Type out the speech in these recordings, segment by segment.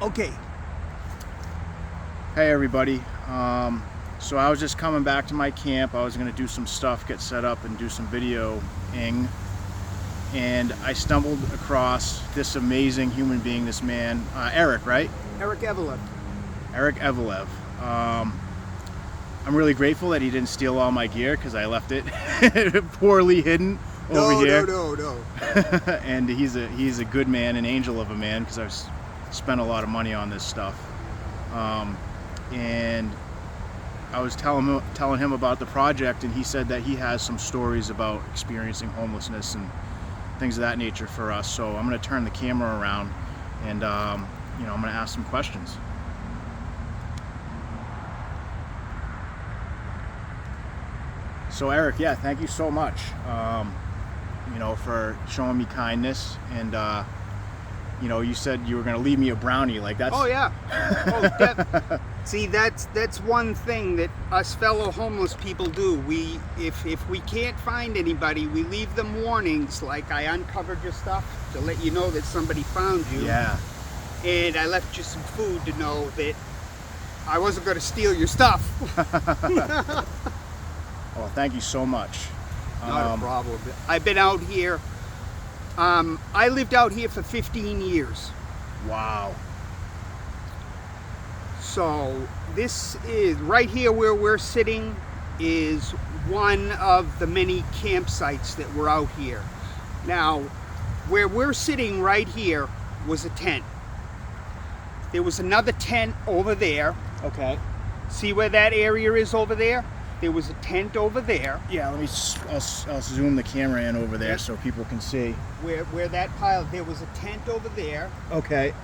Okay. Hey everybody. So I was just coming back to my camp. I was going to do some stuff, get set up and do some videoing, and I stumbled across this amazing human being, this man, Eric, right? Eric Eveleth. Eric Eveleth. I'm really grateful that he didn't steal all my gear because I left it poorly hidden over here. No. And he's a good man, an angel of a man, because I've spent a lot of money on this stuff. And I was telling him about the project, and he said that he has some stories about experiencing homelessness and things of that nature for us. So I'm going to turn the camera around, and I'm going to ask some questions. So Eric, yeah, thank you so much, for showing me kindness, and you said you were going to leave me a brownie, like that's. Oh yeah. See, that's one thing that us fellow homeless people do. If we can't find anybody, we leave them warnings, like I uncovered your stuff to let you know that somebody found you. Yeah. And I left you some food to know that I wasn't going to steal your stuff. Well, thank you so much. Not a problem. I've been out here. I lived out here for 15 years. Wow. So this is, right here where we're sitting, is one of the many campsites that were out here. Now, where we're sitting right here was a tent. There was another tent over there. Okay. See where that area is over there? There was a tent over there. Yeah, I'll zoom the camera in over there so people can see. Where that pile, there was a tent over there. Okay.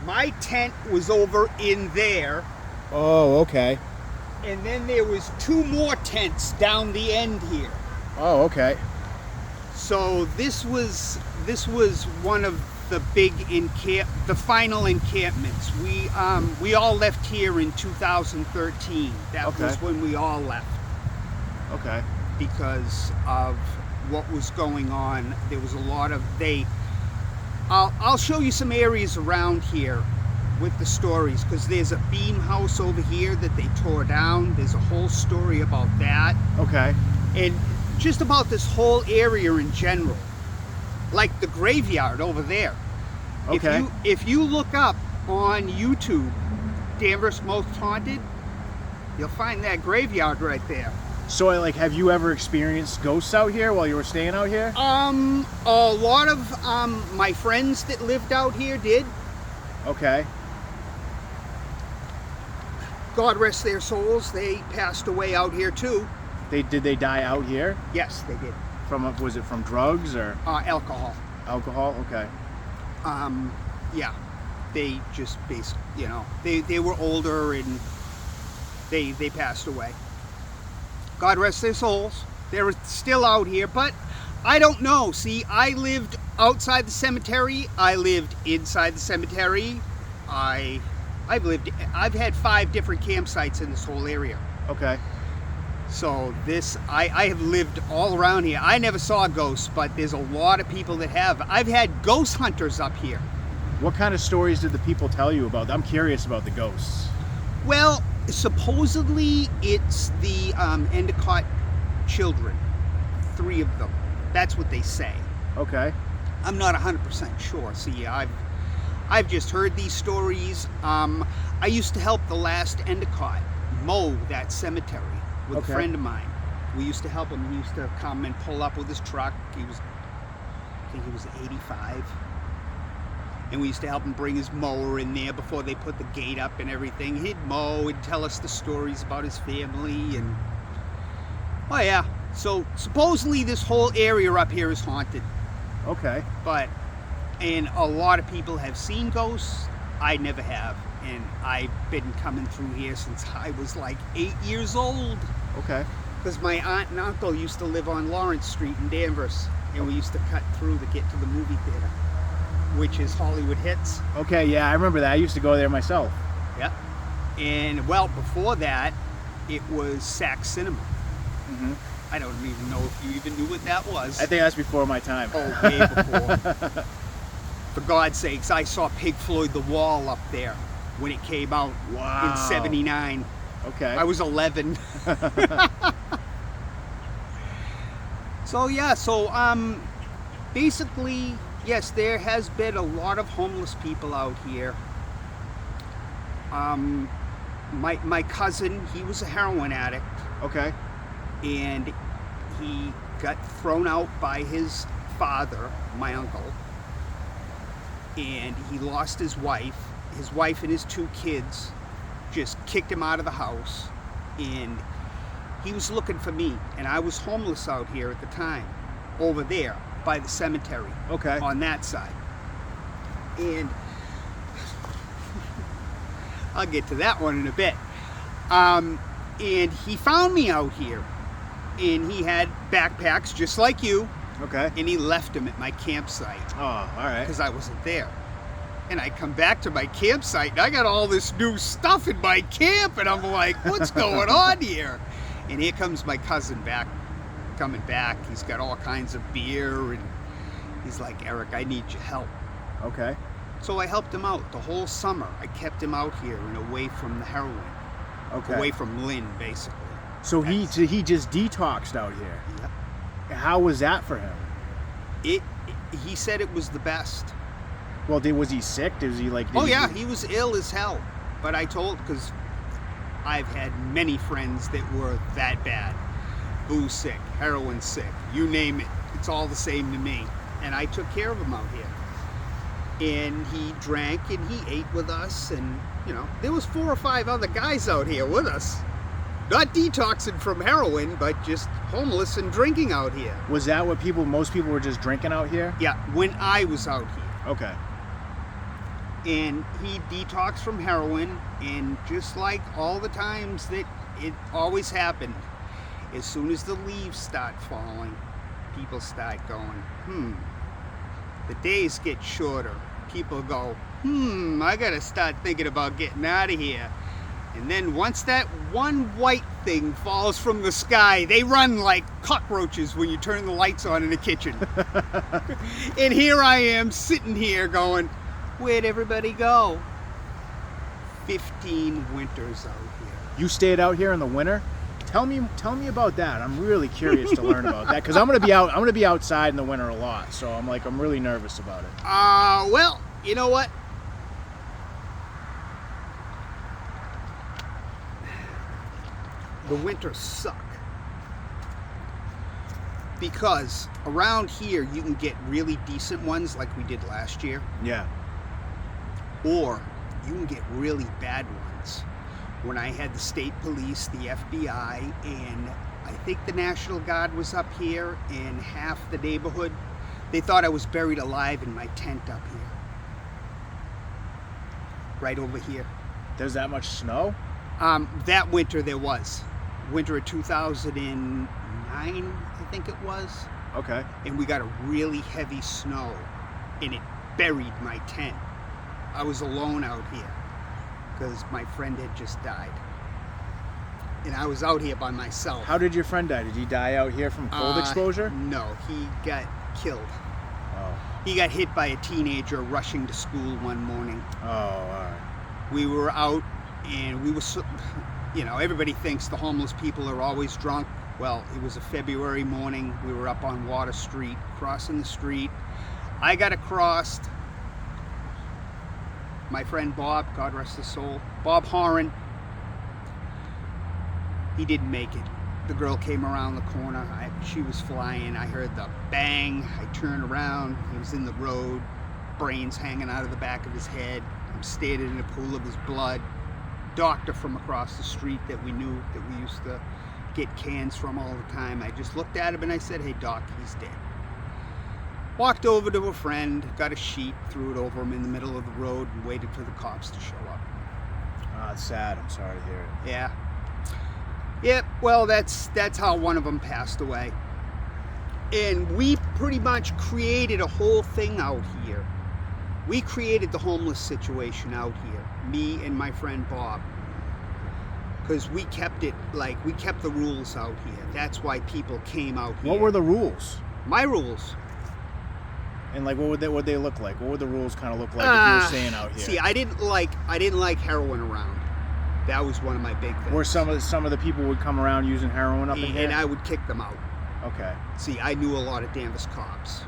My tent was over in there. Oh, okay. And then there was two more tents down the end here. Oh, okay. So this was one of the big the final encampments. We all left here in 2013. That was when we all left. Okay. Because of what was going on. There was a lot of I'll show you some areas around here with the stories, because there's a beam house over here that they tore down. There's a whole story about that. Okay. And just about this whole area in general. Like the graveyard over there. Okay. If you look up on YouTube, Danvers Most Haunted, you'll find that graveyard right there. So, have you ever experienced ghosts out here while you were staying out here? A lot of my friends that lived out here did. Okay. God rest their souls. They passed away out here too. Did they die out here? Yes, they did. Was it from drugs or? Alcohol. Alcohol. Okay. Yeah. They just basically, they were older and they passed away. God rest their souls. They're still out here, but I don't know. See, I lived outside the cemetery. I lived inside the cemetery. I've had 5 different campsites in this whole area. Okay. So I have lived all around here. I never saw ghosts, but there's a lot of people that have. I've had ghost hunters up here. What kind of stories did the people tell you about? I'm curious about the ghosts. Well, supposedly it's the Endicott children, 3 of them. That's what they say. Okay. I'm not 100% sure. See, I've just heard these stories. I used to help the last Endicott mow that cemetery with a friend of mine. We used to help him. He used to come and pull up with his truck. I think he was 85. And we used to help him bring his mower in there before they put the gate up and everything. He'd mow, he'd tell us the stories about his family, and oh yeah. So supposedly this whole area up here is haunted. Okay. And a lot of people have seen ghosts. I never have. And I've been coming through here since I was like 8 years old. Okay. Because my aunt and uncle used to live on Lawrence Street in Danvers, and we used to cut through to get to the movie theater, which is Hollywood Hits. Okay, yeah, I remember that. I used to go there myself. Yep. And well, before that, it was Sac Cinema. Mm-hmm. I don't even know if you even knew what that was. I think that's before my time. Oh, way before. For God's sakes, I saw Pink Floyd The Wall up there when it came out Wow. in '79. Okay. I was 11. So basically, yes, there has been a lot of homeless people out here. My cousin, he was a heroin addict, Okay. and he got thrown out by his father, my uncle, and he lost his wife. His wife and his 2 kids just kicked him out of the house, and he was looking for me, and I was homeless out here at the time, over there by the cemetery. Okay. On that side. And I'll get to that one in a bit. And he found me out here, and he had backpacks just like you, Okay. and he left them at my campsite Oh, all right. because I wasn't there. And I come back to my campsite, and I got all this new stuff in my camp, and I'm like, what's going on here? And here comes my cousin coming back. He's got all kinds of beer, and he's like, Eric, I need your help. Okay. So I helped him out the whole summer. I kept him out here and away from the heroin, Okay. away from Lynn, basically. So he just detoxed out here. Yep. How was that for him? He said it was the best. Well, was he sick? Was he like? Oh yeah, he was ill as hell. But I told, because I've had many friends that were that bad. Booze sick, heroin sick, you name it. It's all the same to me. And I took care of him out here. And he drank and he ate with us, and there was 4 or 5 other guys out here with us. Not detoxing from heroin, but just homeless and drinking out here. Was that what most people were just drinking out here? Yeah, when I was out here. Okay. And he detoxed from heroin, and just like all the times that it always happened, as soon as the leaves start falling, people start going, the days get shorter. People go, I gotta start thinking about getting out of here. And then once that one white thing falls from the sky, they run like cockroaches when you turn the lights on in the kitchen. And here I am sitting here going, where'd everybody go? 15 winters out here. You stayed out here in the winter? Tell me about that. I'm really curious to learn about that, because I'm gonna be outside in the winter a lot. So I'm really nervous about it. Well, you know what? The winters suck. Because around here you can get really decent ones like we did last year, Yeah. or you can get really bad ones. When I had the state police, the FBI, and I think the National Guard was up here, and half the neighborhood, they thought I was buried alive in my tent up here. Right over here. There's that much snow? That winter there was. Winter of 2009, I think it was. Okay. And we got a really heavy snow, and it buried my tent. I was alone out here because my friend had just died, and I was out here by myself. How did your friend die? Did he die out here from cold exposure? No, he got killed. Oh. He got hit by a teenager rushing to school one morning. Oh, all right. We were out, and we were, everybody thinks the homeless people are always drunk. Well, it was a February morning. We were up on Water Street, crossing the street. I got across. My friend Bob, God rest his soul, Bob Horan, he didn't make it. The girl came around the corner. She was flying. I heard the bang. I turned around. He was in the road, brains hanging out of the back of his head. I'm standing in a pool of his blood. Doctor from across the street that we knew, that we used to get cans from all the time. I just looked at him and I said, "Hey Doc, he's dead." Walked over to a friend, got a sheet, threw it over him in the middle of the road, and waited for the cops to show up. It's sad. I'm sorry to hear it. Yeah. Yep, well, that's how one of them passed away. And we pretty much created a whole thing out here. We created the homeless situation out here, me and my friend Bob. Because we kept the rules out here. That's why people came out here. What were the rules? My rules. And like, what would they look like? What would the rules kind of look like if you were staying out here? See, I didn't like heroin around. That was one of my big things. Where some of the people would come around using heroin up in here? And I would kick them out. Okay. See, I knew a lot of Danvers cops.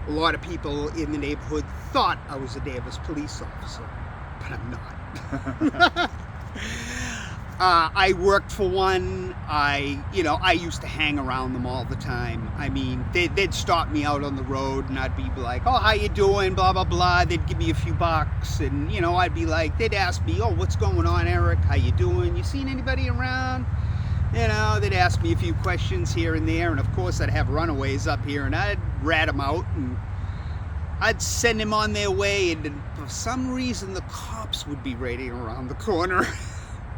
A lot of people in the neighborhood thought I was a Danvers police officer, but I'm not. I worked for one. I used to hang around them all the time. I mean, they'd stop me out on the road, and I'd be like, "Oh, how you doing?" Blah blah blah. They'd give me a few bucks, and I'd be like, they'd ask me, "Oh, what's going on, Eric? How you doing? You seen anybody around?" They'd ask me a few questions here and there, and of course I'd have runaways up here, and I'd rat them out, and I'd send them on their way, and for some reason the cops would be raiding around the corner.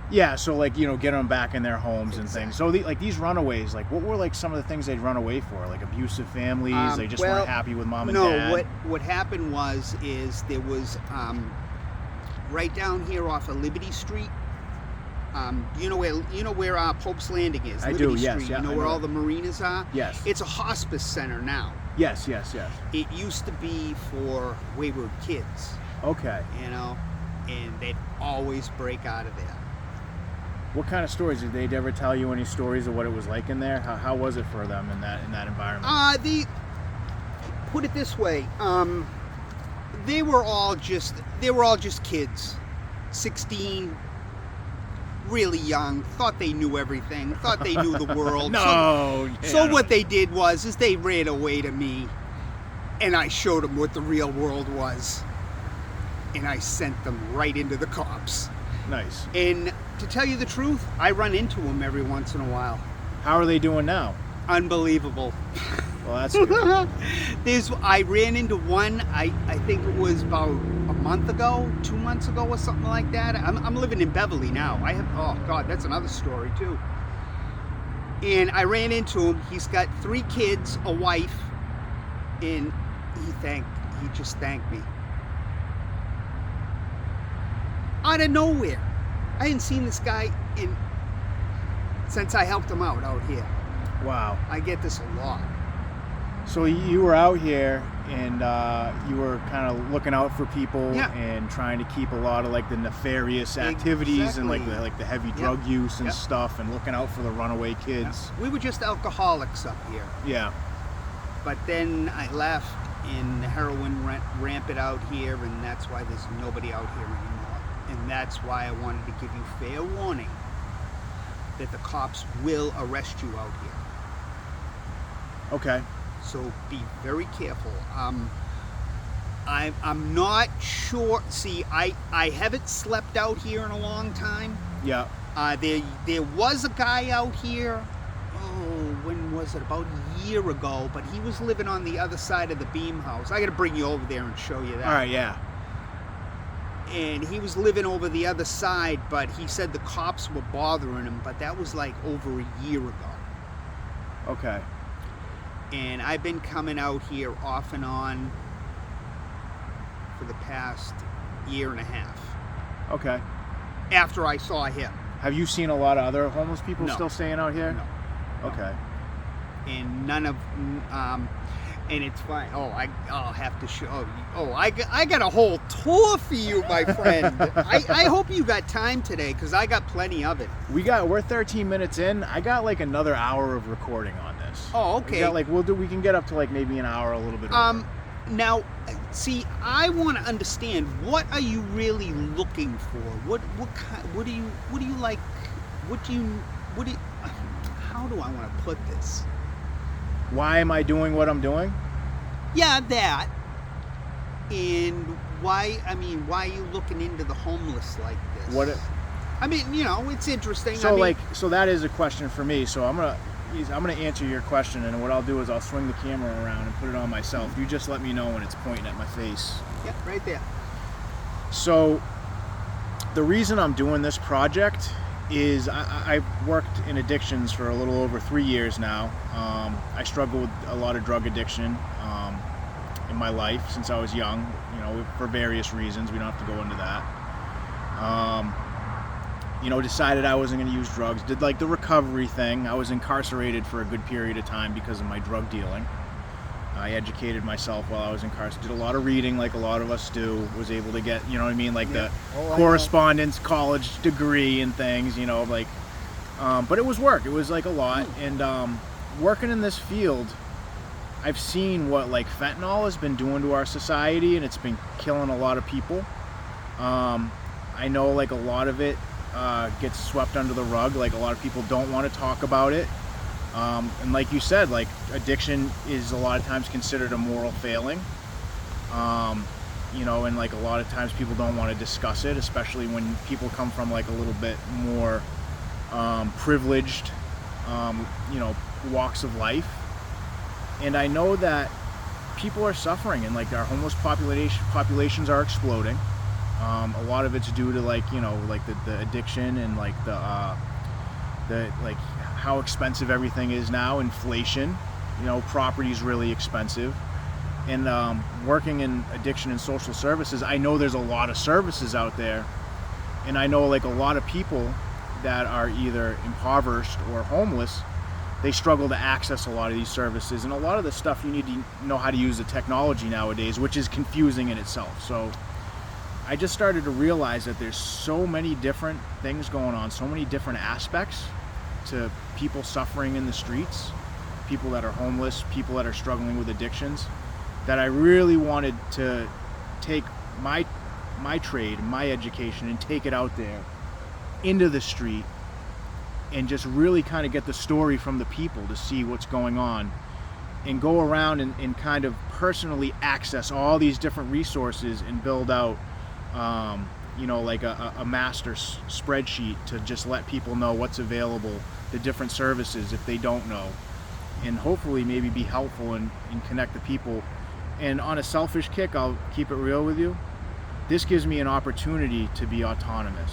Yeah, so like, get them back in their homes and things. So these runaways, like what were like some of the things they'd run away for? Like abusive families, they just weren't happy with mom and dad? No, what happened is there was, right down here off of Liberty Street, you know where Pope's Landing is? I Liberty do, yes. Street. Yeah, You know where all the marinas are? Yes. It's a hospice center now. Yes. It used to be for wayward kids. Okay. And they'd always break out of there. What kind of stories? Did they ever tell you any stories of what it was like in there? How was it for them in that environment? Put it this way, they were all just kids, 16, really young, thought they knew everything, thought they knew the world. So what they did is they ran away to me, and I showed them what the real world was, and I sent them right into the cops. Nice. And to tell you the truth, I run into them every once in a while. How are they doing now? Unbelievable. Well, that's good. I ran into one, I think it was about a month ago, 2 months ago or something like that. I'm living in Beverly now. Oh God, that's another story too. And I ran into him. He's got 3 kids, a wife, and he just thanked me. Out of nowhere. I hadn't seen this guy since I helped him out here. Wow. I get this a lot. So you were out here and you were kind of looking out for people and trying to keep a lot of like the nefarious activities and like the heavy drug use and stuff, and looking out for the runaway kids. We were just alcoholics up here. Yeah. But then I left, and the heroin rampant out here, and that's why there's nobody out here anymore. And that's why I wanted to give you fair warning that the cops will arrest you out here. Okay. So be very careful. I'm not sure. See, I haven't slept out here in a long time. Yeah. There was a guy out here. Oh, when was it? About a year ago. But he was living on the other side of the beam house. I got to bring you over there and show you that. All right. Yeah. And he was living over the other side, but he said the cops were bothering him. But that was like over a year ago. Okay. And I've been coming out here off and on for the past year and a half. Okay. After I saw him. Have you seen a lot of other homeless people No. still staying out here? No. Okay. And none of, and it's fine. I'll have to show you. Oh, I got a whole tour for you, my friend. I hope you got time today, because I got plenty of it. We're 13 minutes in. I got like another hour of recording on this. Oh, okay. We can get up to like maybe an hour, a little bit over. Now, see, I want to understand, what are you really looking for? What do you like? How do I want to put this? Why am I doing what I'm doing? Yeah, that. And why are you looking into the homeless like this? It's interesting. So that is a question for me. So I'm gonna answer your question, and what I'll do is I'll swing the camera around and put it on myself. You just let me know when it's pointing at my face. Yeah, right there. So the reason I'm doing this project is I've worked in addictions for a little over 3 years now. I struggled with a lot of drug addiction in my life since I was young, for various reasons. We don't have to go into that. Decided I wasn't going to use drugs. Did like the recovery thing. I was incarcerated for a good period of time because of my drug dealing. I educated myself while I was incarcerated. Did a lot of reading, like a lot of us do. Was able to get, you know what I mean, like the correspondence college degree and things, you know, like. But it was work. It was like a lot, and working in this field, I've seen what like fentanyl has been doing to our society, and it's been killing a lot of people. I know like a lot of it gets swept under the rug. Like a lot of people don't want to talk about it. And like you said, like addiction is a lot of times considered a moral failing. You know, and like a lot of times people don't want to discuss it, especially when people come from like a little bit more privileged, you know, walks of life. And I know that people are suffering, and like our homeless populations are exploding. A lot of it's due to like, you know, like the addiction and like the like how expensive everything is now, inflation, you know, property's really expensive. And working in addiction and social services, I know there's a lot of services out there, and I know like a lot of people that are either impoverished or homeless, they struggle to access a lot of these services, and a lot of the stuff you need to know how to use the technology nowadays, which is confusing in itself. So I just started to realize that there's so many different things going on, so many different aspects to people suffering in the streets, people that are homeless, people that are struggling with addictions, that I really wanted to take my trade, my education, and take it out there into the street and just really kind of get the story from the people to see what's going on, and go around and kind of personally access all these different resources and build out you know, like a master spreadsheet to just let people know what's available, the different services if they don't know, and hopefully maybe be helpful and connect the people. And on a selfish kick, I'll keep it real with you, this gives me an opportunity to be autonomous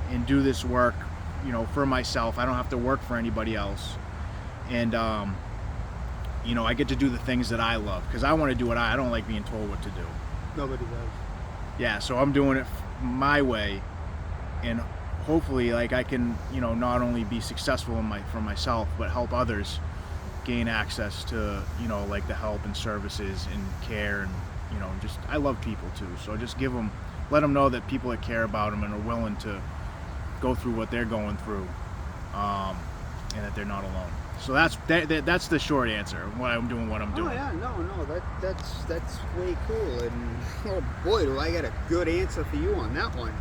and do this work, you know, for myself. I don't have to work for anybody else. And you know, I get to do the things that I love, because I want to do what I don't like being told what to do. Nobody does. Yeah, so I'm doing it my way, and hopefully like I can, you know, not only be successful for myself, but help others gain access to, you know, like the help and services and care, and, you know, just, I love people too. So just let them know that people that care about them and are willing to go through what they're going through, and that they're not alone. So that's the short answer. What I'm doing. Oh yeah, no, that's way cool. And oh boy, do I got a good answer for you on that one.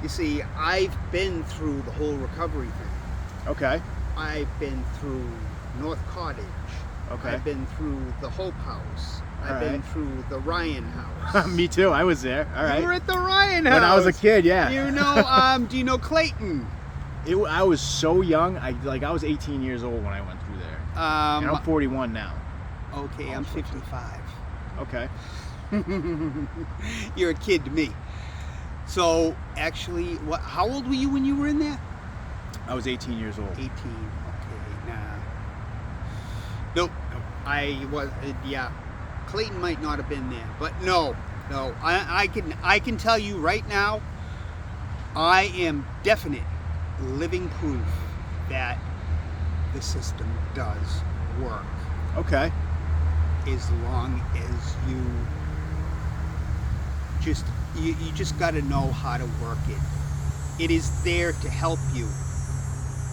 You see, I've been through the whole recovery thing. Okay. I've been through North Cottage. Okay. I've been through the Hope House. I've been through the Ryan House. Me too. I was there. All right. You were at the Ryan House when I was a kid. Yeah. You know, do you know Clayton? I was so young. I was 18 years old when I went through there. And I'm 41 now. Okay, I'm 55. Okay. You're a kid to me. So actually, how old were you when you were in there? I was 18 years old. 18. Okay, nah. Nope. I was. Yeah. Clayton might not have been there, but no. I can tell you right now, I am definite living proof that the system does work. Okay. As long as you just got to know how to work it. It is there to help you.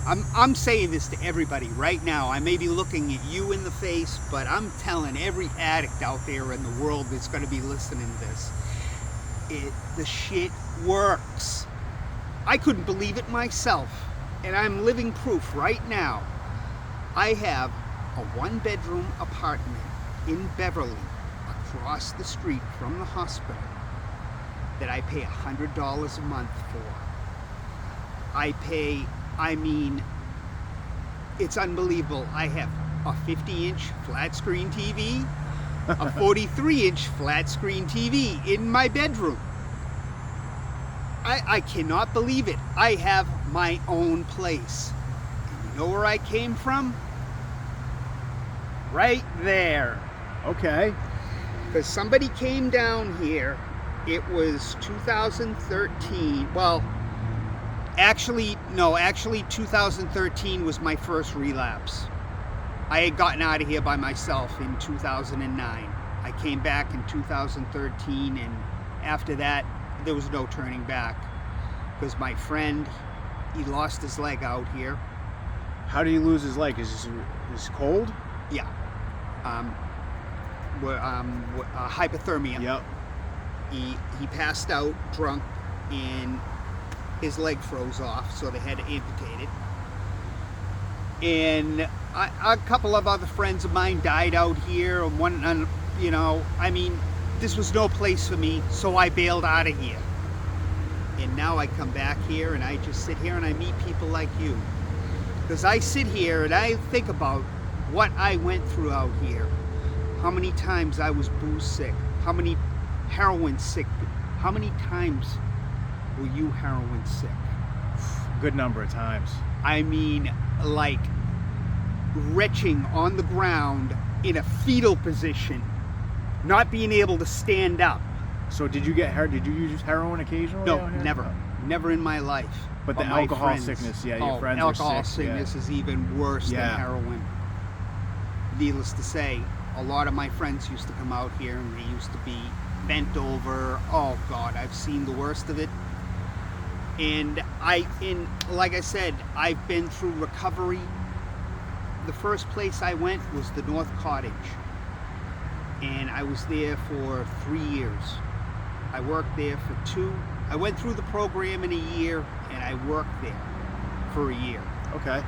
I'm saying this to everybody right now. I may be looking at you in the face, but I'm telling every addict out there in the world that's going to be listening to this, the shit works. I couldn't believe it myself, and I'm living proof right now. I have a one-bedroom apartment in Beverly, across the street from the hospital, that I pay $100 a month for. It's unbelievable. I have a 50-inch flat screen TV, a 43-inch flat screen TV in my bedroom. I cannot believe it. I have my own place. And you know where I came from? Right there. Okay. Because somebody came down here. It was 2013. Well, actually 2013 was my first relapse. I had gotten out of here by myself in 2009. I came back in 2013, and after that, there was no turning back. Because my friend, he lost his leg out here. How did he lose his leg? Is this cold? Yeah. Hypothermia. Yep. He passed out drunk, and his leg froze off, so they had to amputate it. And a couple of other friends of mine died out here. And this was no place for me, so I bailed out of here. And now I come back here, and I just sit here and I meet people like you. Because I sit here and I think about what I went through out here. How many times I was booze sick. How many heroin sick. How many times were you heroin sick? Good number of times. I mean, like retching on the ground in a fetal position, not being able to stand up. So did you use heroin occasionally? No, never in my life. But the alcohol sickness, yeah, your friends were sick. Alcohol sickness is even worse than heroin. Needless to say, a lot of my friends used to come out here and they used to be bent over. Oh God, I've seen the worst of it. And like I said, I've been through recovery. The first place I went was the North Cottage, and I was there for 3 years. I worked there for 2. I went through the program in a year, and I worked there for a year. Okay.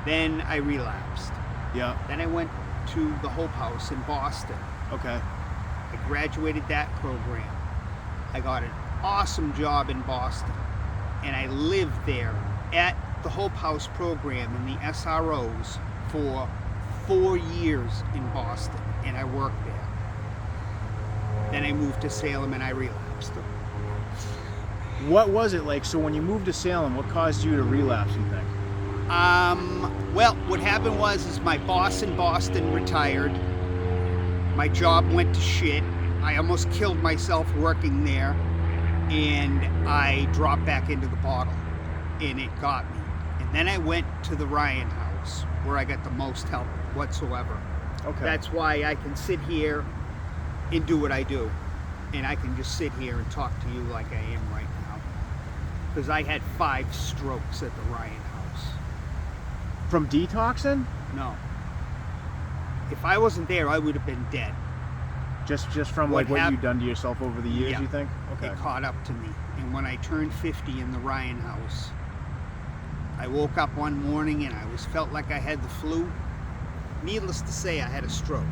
Then I relapsed. Yeah. Then I went to the Hope House in Boston. Okay. I graduated that program. I got an awesome job in Boston, and I lived there at the Hope House program in the SROs for 4 years in Boston, and I worked there. Then I moved to Salem and I relapsed. What was it like? So when you moved to Salem, what caused you to relapse, you think? Well, what happened was my boss in Boston retired. My job went to shit. I almost killed myself working there, and I dropped back into the bottle, and it got me. And then I went to the Ryan House, where I got the most help whatsoever. Okay. That's why I can sit here and do what I do. And I can just sit here and talk to you like I am right now. Because I had 5 strokes at the Ryan House. From detoxing? No. If I wasn't there, I would have been dead. Just from what you've done to yourself over the years, you think? Okay. It caught up to me. And when I turned 50 in the Ryan House, I woke up one morning and I felt like I had the flu. Needless to say, I had a stroke.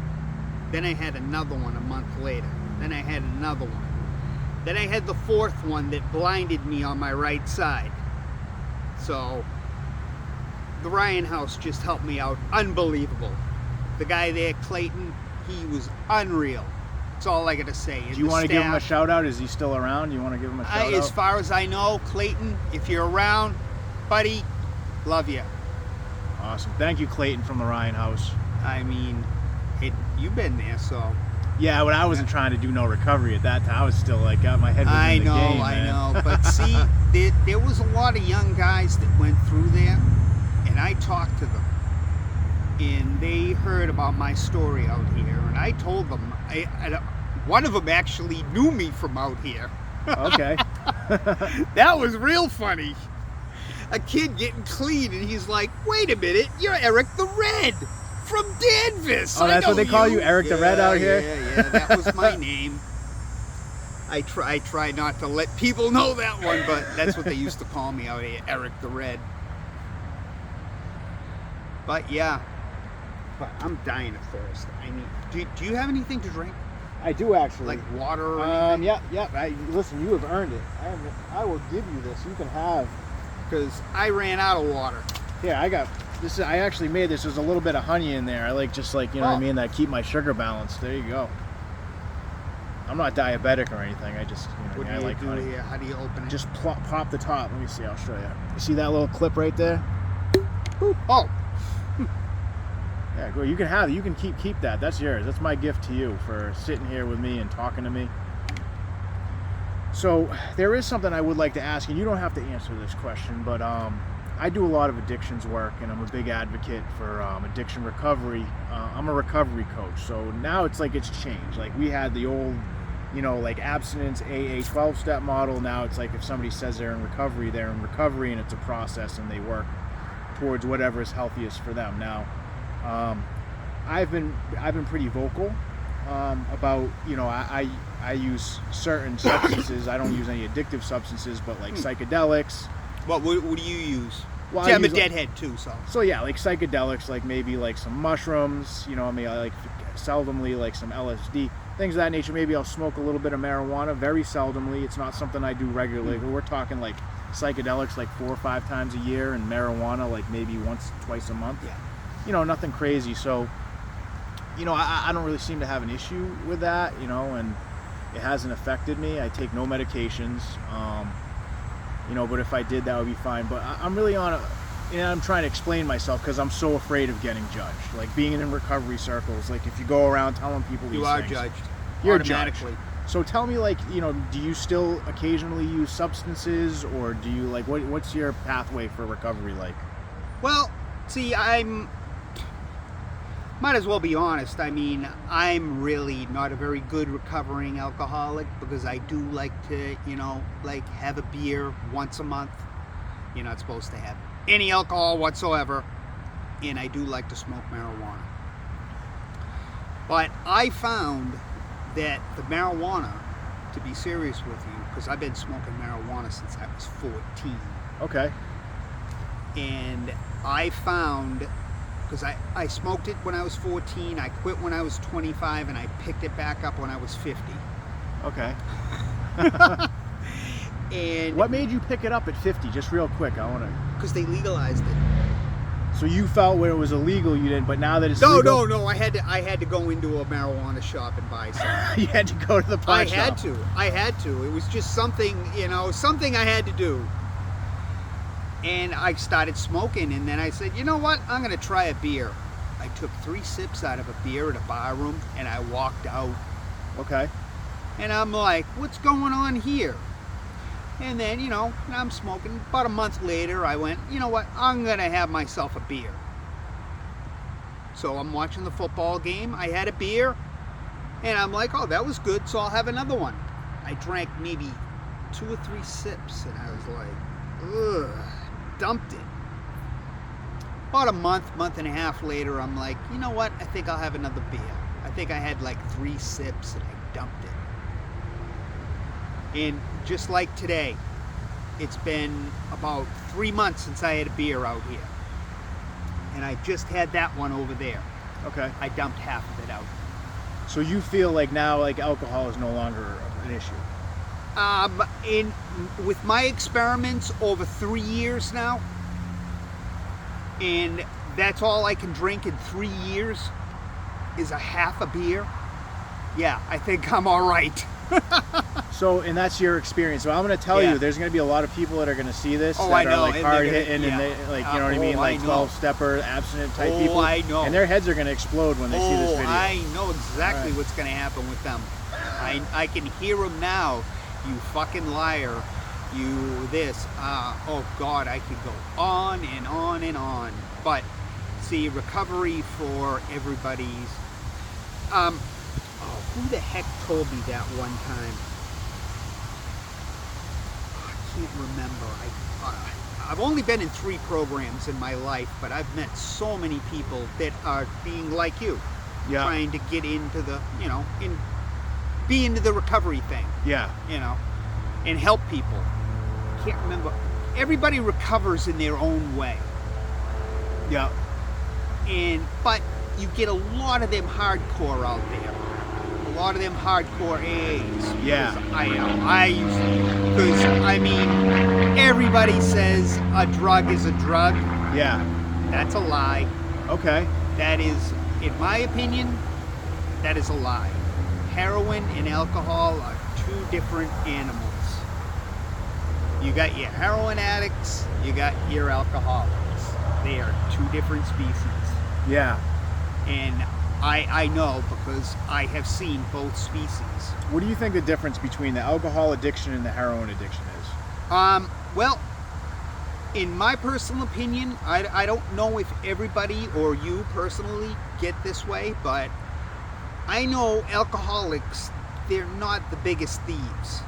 Then I had another one a month later. Then I had another one. Then I had the 4th one that blinded me on my right side. So the Ryan House just helped me out. Unbelievable. The guy there, Clayton, he was unreal. That's all I gotta say. Do you want to give him a shout out? Is he still around? You want to give him a shout out? As far as I know, Clayton, if you're around, buddy, love you. Awesome. Thank you, Clayton from the Ryan House. I mean, you've been there, so. Yeah, but I wasn't trying to do no recovery at that time. I was still like, got my head in the game, I know. But see, there was a lot of young guys that went through there, and I talked to them. And they heard about my story out here, and I told them. One of them actually knew me from out here. Okay. That was real funny. A kid getting clean, and he's like, "Wait a minute, you're Eric the Red from Danvers." Oh, that's what they call you, Eric the Red out here? Yeah, that was my name. I try not to let people know that one, but that's what they used to call me out here, Eric the Red. But yeah, but I'm dying of thirst. I mean, do you have anything to drink? I do actually. Like water or anything? Yeah. Listen, you have earned it. I will give you this. You can have. Because I ran out of water. Yeah, I got this. I actually made this. There's a little bit of honey in there. I like you know what I mean. That keep my sugar balanced. There you go. I'm not diabetic or anything. I just What do I you like do honey. here? How do you open it? Just pop the top. Let me see. I'll show you. You see that little clip right there? Boop. Oh. Yeah, go. You can have it. You can keep that. That's yours. That's my gift to you for sitting here with me and talking to me. So there is something I would like to ask, and you don't have to answer this question, but I do a lot of addictions work, and I'm a big advocate for addiction recovery. I'm a recovery coach, so now it's like it's changed. Like we had the old, like abstinence AA 12-step model. Now it's like if somebody says they're in recovery, and it's a process, and they work towards whatever is healthiest for them. Now, I've been pretty vocal about, I use certain substances. I don't use any addictive substances, but like psychedelics. What do you use? Well, See, I'm a deadhead too, so. So yeah, like psychedelics, like maybe like some mushrooms, I like seldomly like some LSD, things of that nature. Maybe I'll smoke a little bit of marijuana, very seldomly. It's not something I do regularly. We're talking like psychedelics like 4 or 5 times a year, and marijuana like maybe once, twice a month. Yeah. Nothing crazy. So, I don't really seem to have an issue with that, and it hasn't affected me. I take no medications. But if I did, that would be fine. But I'm really I'm trying to explain myself because I'm so afraid of getting judged. Like being in recovery circles, like if you go around telling people these you are things, judged. You're automatically. judged. So tell me, like, do you still occasionally use substances, or do you like what's your pathway for recovery like? Well, see, might as well be honest. I mean, I'm really not a very good recovering alcoholic because I do like to, like have a beer once a month. You're not supposed to have any alcohol whatsoever. And I do like to smoke marijuana. But I found that the marijuana, to be serious with you, because I've been smoking marijuana since I was 14. Okay. And I found, because I smoked it when I was 14, I quit when I was 25, and I picked it back up when I was 50. Okay. And what made you pick it up at 50? Just real quick, I want to. Because they legalized it. So you felt when it was illegal you didn't, but now that it's no, legal... No. I had to go into a marijuana shop and buy some. You had to go to the pot shop. I had to. It was just something, something I had to do. And I started smoking, and then I said, you know what? I'm going to try a beer. I took 3 sips out of a beer at a bar room, and I walked out. Okay. And I'm like, what's going on here? And then, I'm smoking. About a month later, I went, you know what? I'm going to have myself a beer. So I'm watching the football game. I had a beer, and I'm like, oh, that was good, so I'll have another one. I drank maybe 2 or 3 sips, and I was like, ugh. Dumped it. About a month and a half later, I'm like, you know what? I think I'll have another beer. I think I had like 3 sips and I dumped it. And just like today, it's been about 3 months since I had a beer out here. And I just had that one over there. Okay. I dumped half of it out. So you feel like now like alcohol is no longer an issue? With my experiments over 3 years now, and that's all I can drink in 3 years is a half a beer. Yeah, I think I'm all right. So, and that's your experience. So I'm going to tell you, there's going to be a lot of people that are going to see this that are like hard hitting, and they like, you know what I mean, like 12-stepper, abstinent type people. I know. And their heads are going to explode when they see this video. I know exactly what's going to happen with them. I can hear them now. You fucking liar. You this. Oh God, I could go on and on and on. But see, recovery for everybody's. Who the heck told me that one time? I can't remember. I've only been in 3 programs in my life, but I've met so many people that are being like you, trying to get into the, be into the recovery thing. Yeah. And help people. I can't remember. Everybody recovers in their own way. Yeah. But you get a lot of them hardcore out there. A lot of them hardcore AAs. Yeah. I used to, because I mean, everybody says a drug is a drug. Yeah. That's a lie. Okay. That is, in my opinion, that is a lie. Heroin and alcohol are 2 different animals. You got your heroin addicts, you got your alcoholics. They are 2 different species. Yeah. And I know because I have seen both species. What do you think the difference between the alcohol addiction and the heroin addiction is? Well, in my personal opinion, I don't know if everybody or you personally get this way, but I know alcoholics, they're not the biggest thieves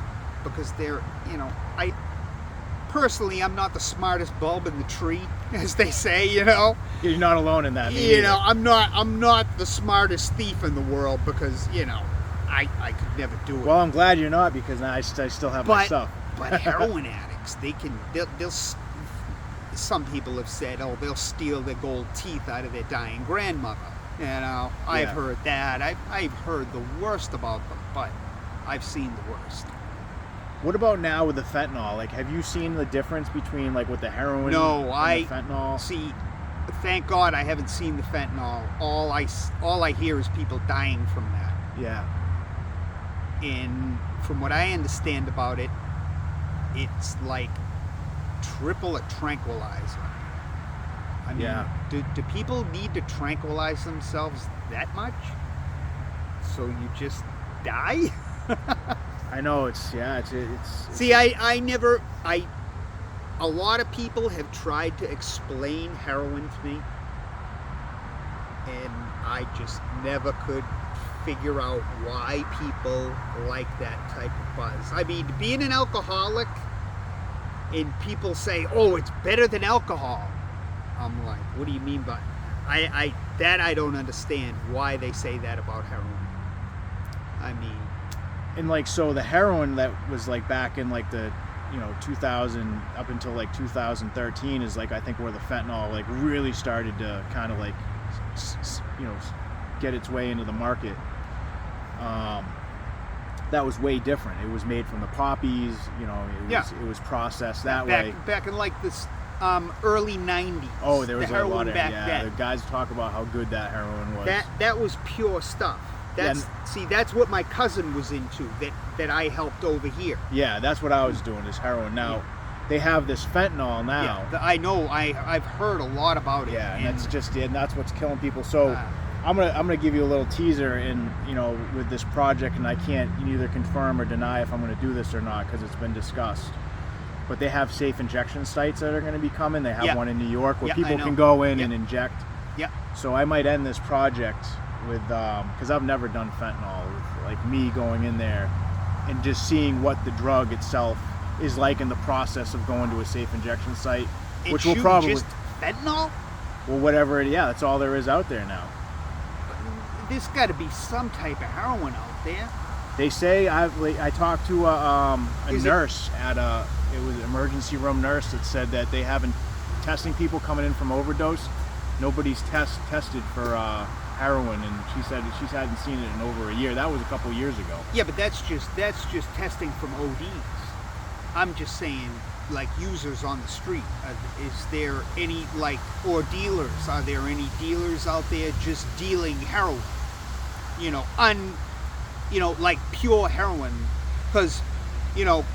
because they're, I'm not the smartest bulb in the tree, as they say, You're not alone in that. I'm not the smartest thief in the world because, I could never do it. Well, I'm glad you're not because I still have my stuff. But heroin addicts, they'll some people have said, they'll steal their gold teeth out of their dying grandmother. I've heard that. I've heard the worst about them, but I've seen the worst. What about now with the fentanyl? Like, have you seen the difference between like with the heroin and the fentanyl? See, thank God I haven't seen the fentanyl. All I hear is people dying from that. Yeah. And from what I understand about it, it's like triple a tranquilizer. I mean, do people need to tranquilize themselves that much? So you just die? I know it's. See, a lot of people have tried to explain heroin to me, and I just never could figure out why people like that type of buzz. I mean, being an alcoholic, and people say, it's better than alcohol. I'm like, what do you mean by I don't understand why they say that about heroin. I mean, and like, so the heroin that was like back in like the 2000 up until like 2013 is like, I think, where the fentanyl like really started to kind of like get its way into the market. That was way different. It was made from the poppies, it was processed that way. Back in like this early 90s. Oh, there was a lot of then. The guys talk about how good that heroin was. That was pure stuff. That's what my cousin was into that I helped over here. Yeah, that's what I was doing, is heroin. Now, they have this fentanyl now. Yeah, I know. I've heard a lot about it. Yeah, and that's what's killing people. So I'm gonna give you a little teaser with this project, and I can't neither confirm or deny if I'm gonna do this or not because it's been discussed. But they have safe injection sites that are going to be coming. They have one in New York where people can go in and inject. Yeah. So I might end this project with, because I've never done fentanyl, with like me going in there and just seeing what the drug itself is like in the process of going to a safe injection site, which will probably just fentanyl. Well, whatever. That's all there is out there now. There's got to be some type of heroin out there. They say I talked to a nurse it was an emergency room nurse that said that they haven't testing people coming in from overdose. Nobody's tested for heroin, and she said she hadn't seen it in over a year. That was a couple years ago. Yeah, but that's just testing from ODs. I'm just saying, like, users on the street. Is there any or dealers? Are there any dealers out there just dealing heroin? Like pure heroin, because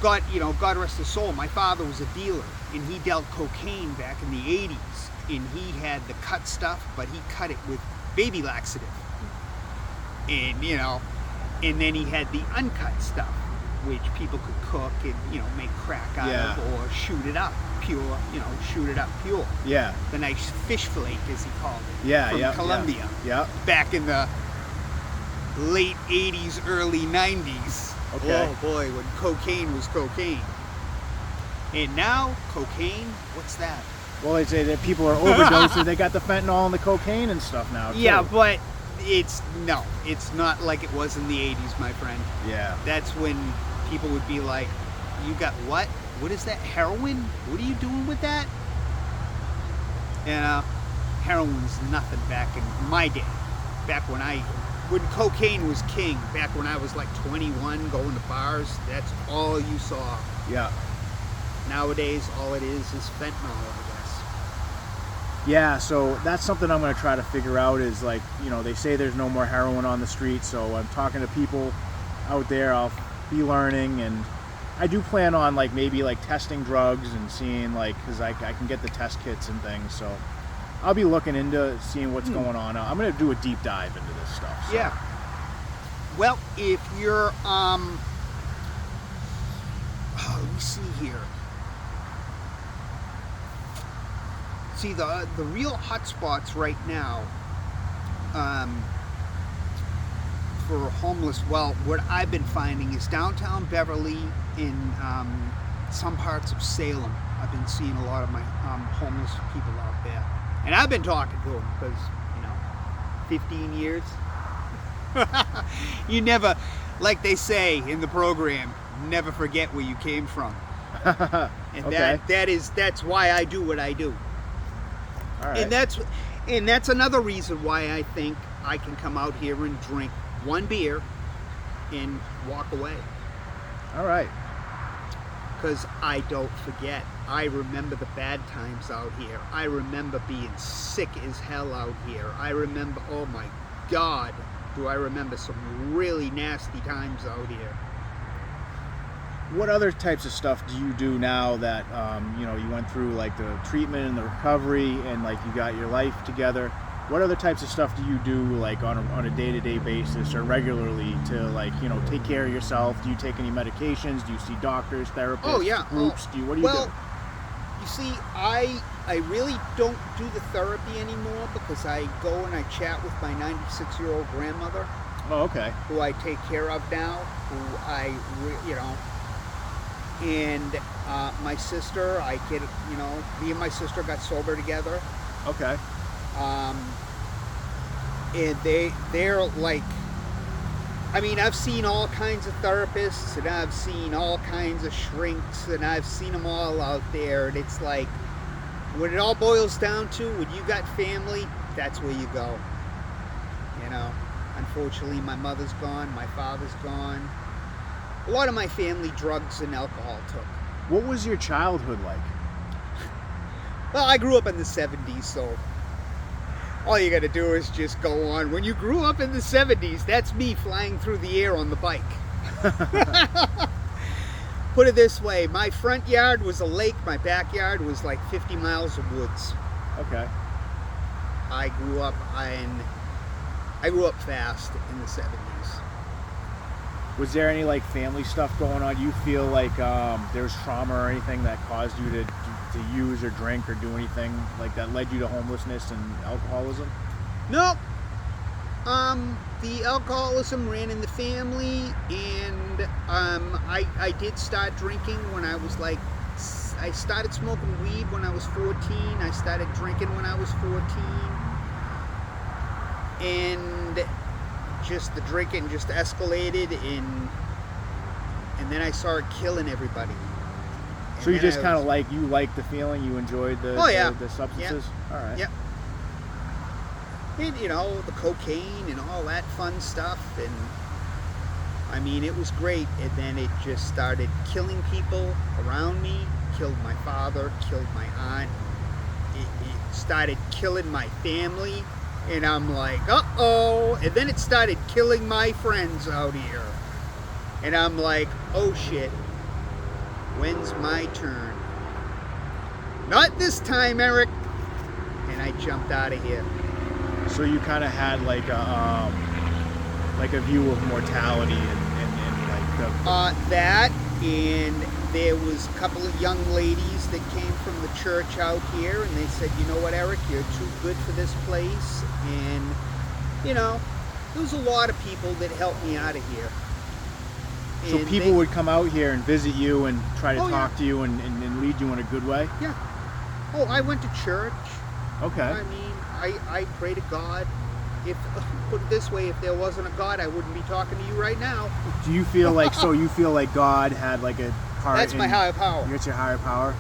God rest his soul, my father was a dealer, and he dealt cocaine back in the 80s, and he had the cut stuff, but he cut it with baby laxative, and and then he had the uncut stuff, which people could cook and make crack out of, or shoot it up pure. Yeah, the nice fish flake, as he called it. From Colombia. Yeah, back in the late 80s, early 90s. Okay. Oh boy, when cocaine was cocaine. And now, cocaine, what's that? Well, they say that people are overdosing. They got the fentanyl and the cocaine and stuff now, too. Yeah, but it's not like it was in the 80s, my friend. Yeah. That's when people would be like, you got what? What is that, heroin? What are you doing with that? Heroin's nothing back in my day. Back when cocaine was king, back when I was like 21, going to bars, that's all you saw. Yeah. Nowadays, all it is fentanyl, I guess. Yeah, so that's something I'm going to try to figure out is like, they say there's no more heroin on the street, so I'm talking to people out there. I'll be learning, and I do plan on maybe testing drugs and seeing because I can get the test kits and things, so I'll be looking into seeing what's going on. I'm going to do a deep dive into this stuff. So. Yeah. Well, if you're, let me see here. See, the real hot spots right now for homeless, well, what I've been finding is downtown Beverly in some parts of Salem. I've been seeing a lot of my homeless people out there. And I've been talking to them because, 15 years. You never, like they say in the program, never forget where you came from. And Okay. that's why I do what I do. All right. And that's another reason why I think I can come out here and drink one beer and walk away. All right. Because I don't forget. I remember the bad times out here. I remember being sick as hell out here. I remember, oh my God, do I remember some really nasty times out here. What other types of stuff do you do now that you went through, like the treatment and the recovery, and like you got your life together? What other types of stuff do you do, like on a day-to-day basis or regularly to, like, take care of yourself? Do you take any medications? Do you see doctors, therapists, Oh, yeah. groups? What do you do? You see, I really don't do the therapy anymore because I go and I chat with my 96-year-old grandmother. Oh, okay. Who I take care of now, and my sister, me and my sister got sober together. Okay. And they're like, I've seen all kinds of therapists, and I've seen all kinds of shrinks, and I've seen them all out there, and it's like, when it all boils down to, when you got family, that's where you go. Unfortunately, my mother's gone, my father's gone. A lot of my family drugs and alcohol took. What was your childhood like? Well, I grew up in the 70s, so all you got to do is just go on. When you grew up in the 70s, that's me flying through the air on the bike. Put it this way, my front yard was a lake, my backyard was like 50 miles of woods. Okay. I grew up fast in the 70s. Was there any like family stuff going on? You feel like there was trauma or anything that caused you to use or drink or do anything like that led you to homelessness and alcoholism? No. The alcoholism ran in the family, and I did start drinking when I was like, I started smoking weed when I was 14. I started drinking when I was 14. And just the drinking just escalated, and then I started killing everybody. And so you just kind of you liked the feeling, you enjoyed the substances? Yeah. All right. Yep. And the cocaine and all that fun stuff, and it was great. And then it just started killing people around me, killed my father, killed my aunt. It started killing my family. And I'm like, uh-oh. And then it started killing my friends out here. And I'm like, oh shit. When's my turn? Not this time, Eric. And I jumped out of here. So you kind of had like a view of mortality and like that, and there was a couple of young ladies that came from the church out here, and they said, you know what, Eric, you're too good for this place. And there was a lot of people that helped me out of here. So And people would come out here and visit you and try to Oh, talk yeah. to you and lead you in a good way? Yeah. Oh, I went to church. Okay. I pray to God. Put it this way, if there wasn't a God, I wouldn't be talking to you right now. Do you feel like God had like a part? That's my higher power. It's your higher power?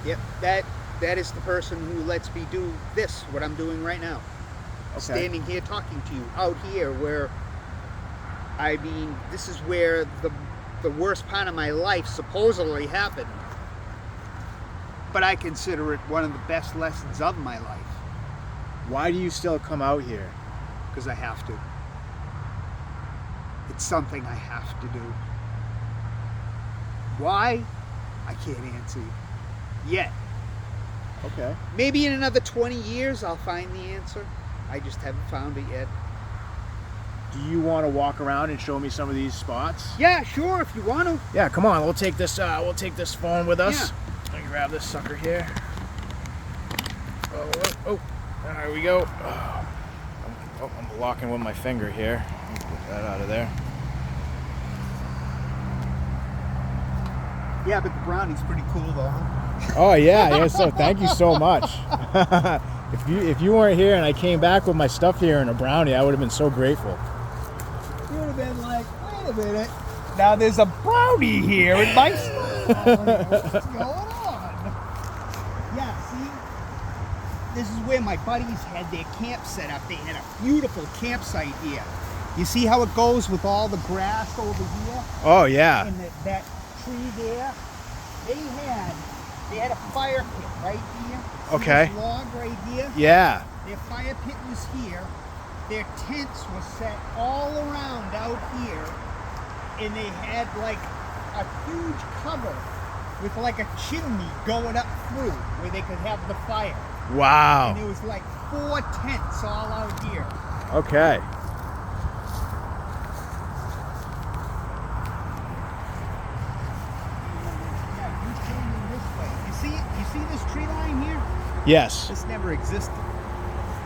Yep. That is the person who lets me do what I'm doing right now. Okay. Standing here talking to you out here, where this is where the worst part of my life supposedly happened. But I consider it one of the best lessons of my life. Why do you still come out here? Because I have to. It's something I have to do. Why? I can't answer you yet. Okay. Maybe in another 20 years I'll find the answer. I just haven't found it yet. Do you want to walk around and show me some of these spots? Yeah, sure, if you want to. Yeah, come on. We'll take this phone with us. Yeah. Let me grab this sucker here. Oh, there we go. Oh, I'm blocking with my finger here. Get that out of there. Yeah, but the brownie's pretty cool though, huh? Oh yeah, so thank you so much. If you weren't here and I came back with my stuff here in a brownie, I would have been so grateful. You would have been like, wait a minute. Now there's a brownie here in my stall. What's going on? Yeah, see? This is where my buddies had their camp set up. They had a beautiful campsite here. You see how it goes with all the grass over here? Oh yeah. And that tree there? They had a fire pit right here. See Okay. this log right here? Yeah. Their fire pit was here. Their tents were set all around out here. And they had like a huge cover with like a chimney going up through where they could have the fire. Wow. And there was like 4 tents all out here. Okay. Yeah, you came in this way. You see this tree line here? Yes. This never existed.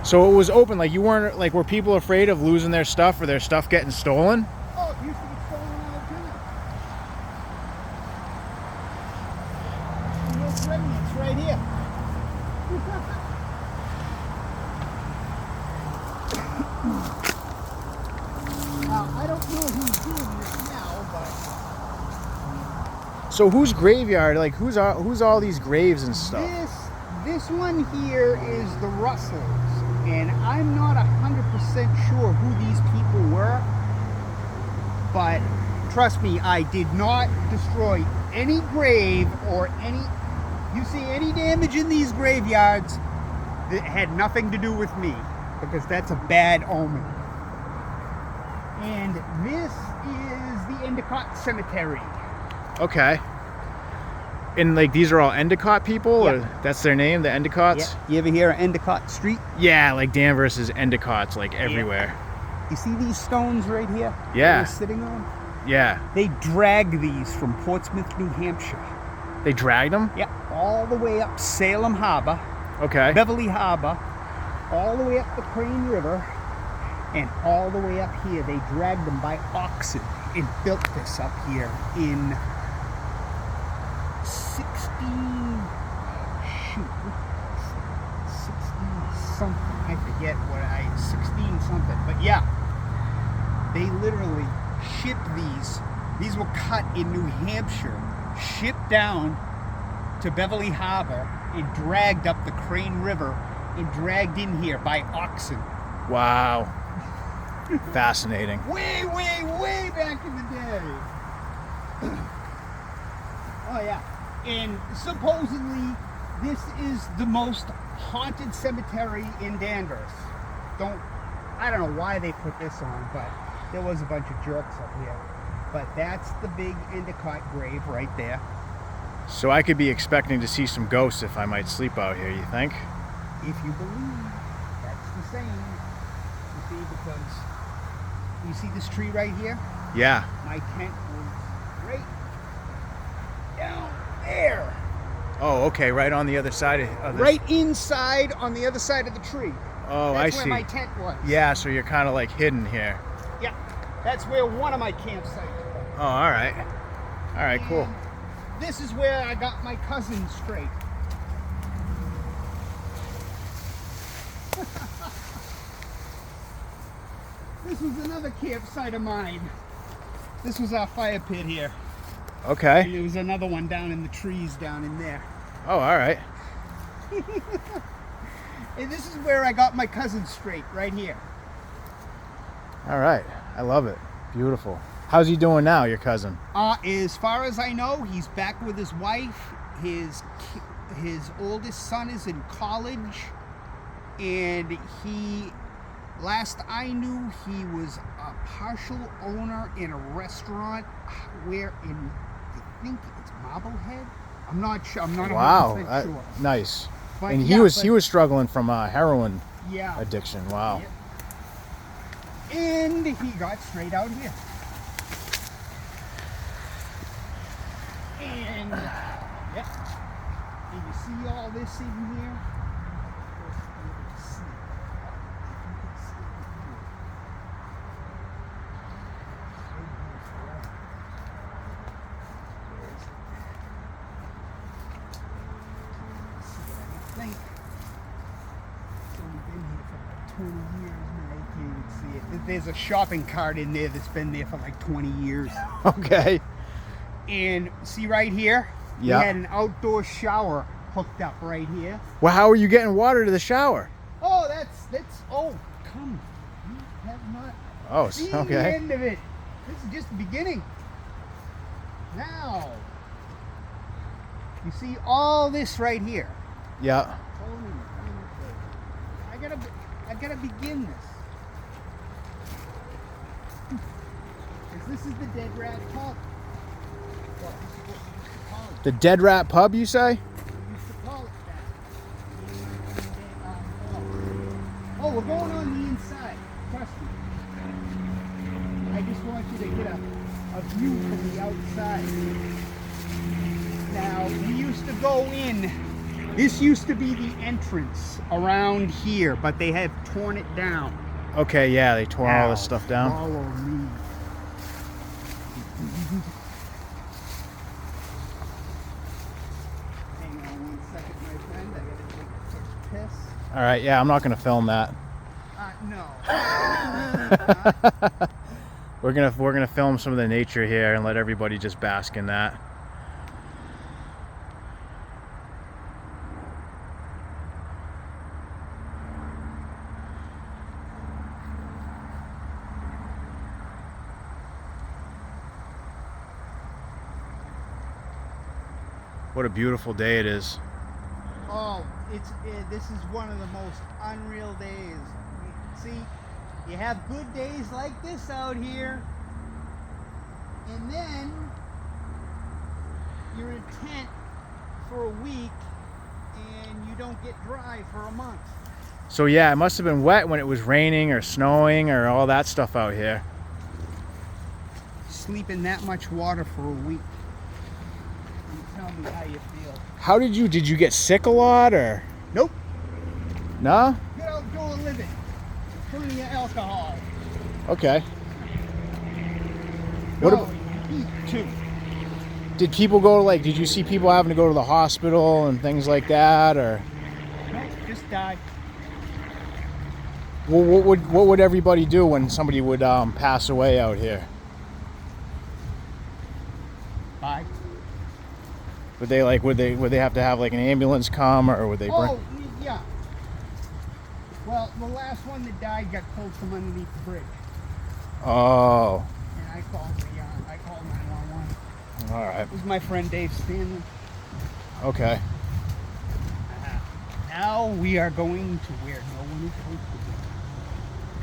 So it was open, like you weren't, like were people afraid of losing their stuff or their stuff getting stolen? Oh, it used to get stolen all the time. And there's remnants right here. Now, I don't know who's doing this now, but So whose graveyard, like who's all these graves and stuff? this one here is the Russells, and I'm not 100% sure who these people were, but trust me, I did not destroy any grave or any. You see any damage in these graveyards that had nothing to do with me, because that's a bad omen. And this is the Endicott Cemetery. Okay. And like these are all Endicott people, Yeah. or that's their name, the Endicotts? Yeah. You ever hear of Endicott Street? Yeah, like Danvers is Endicotts, like everywhere. You see these stones right here? Yeah. That we're sitting on? Yeah. They drag these from Portsmouth, New Hampshire. They dragged them? Yeah, all the way up Salem Harbor, Okay. Beverly Harbor, all the way up the Crane River, and all the way up here. They dragged them by oxen and built this up here in 16 something. I forget 16 something. But yeah, they literally shipped these. These were cut in New Hampshire, shipped down to Beverly Harbor, and dragged up the Crane River and dragged in here by oxen. Wow. Fascinating. Way, way, way back in the day. Oh yeah. And supposedly this is the most haunted cemetery in Danvers. I don't know why they put this on, but there was a bunch of jerks up here. But that's the big Endicott grave right there. So I could be expecting to see some ghosts if I might sleep out here, you think? If you believe, that's the same. You see, because you see this tree right here? Yeah. My tent was right down there. Oh, okay, right on the other side of the... Right inside on the other side of the tree. Oh, That's I where see. my tent was. Yeah, so you're kind of like hidden here. Yeah. That's where one of my campsites was. Oh, all right. All right, cool. And this is where I got my cousin straight. This was another campsite of mine. This was our fire pit here. Okay. And there was another one down in the trees down in there. Oh, all right. And this is where I got my cousin straight, right here. All right. I love it. Beautiful. How's he doing now, your cousin? As far as I know, he's back with his wife. His oldest son is in college, and last I knew, he was a partial owner in a restaurant where I think it's Marblehead. I'm not sure. I'm not 100% sure. Nice. But And yeah, he was struggling from heroin yeah. addiction. Wow. Yep. And he got straight out here. And yeah. And you see all this in here? think it's only been here for like 20 years now. You can't even see it. There's a shopping cart in there that's been there for like 20 years. Okay. And see right here? Yeah. We had an outdoor shower hooked up right here. Well, how are you getting water to the shower? Oh, oh, come. You have not Oh, seen okay. the end of it. This is just the beginning. Now, you see all this right here. Yeah. I gotta begin this. 'Cause this is the Dead Rat Pub. Well, this is what we used to call it. The Dead Rat Pub, you say? We used to call it that. Oh, we're going on the inside. Trust me. I just want you to get a view from the outside. Now, we used to go in. This used to be the entrance around here, but they have torn it down. Okay, yeah, they tore all this stuff down. Follow me. Hang on one second, my friend. I gotta take a quick piss. All right, yeah, I'm not going to film that. No. We're gonna film some of the nature here and let everybody just bask in that. What a beautiful day it is. Oh, this is one of the most unreal days. See, you have good days like this out here, and then you're in a tent for a week, and you don't get dry for a month. So yeah, it must have been wet when it was raining or snowing or all that stuff out here. Sleep in that much water for a week. You tell me how you feel. How did you get sick a lot or? Nope. No? Good outdoor living. Plenty of alcohol. Okay. What eat too. Did people go to did you see people having to go to the hospital and things like that or? Nope, just died. Well, what would everybody do when somebody would pass away out here? Bye. Would they have to have like an ambulance come or would they bring? Oh, yeah. Well, the last one that died got pulled from underneath the bridge. Oh. And I called 911. All right. It was my friend Dave Stanley. Okay. Now we are going to where no one is supposed to be.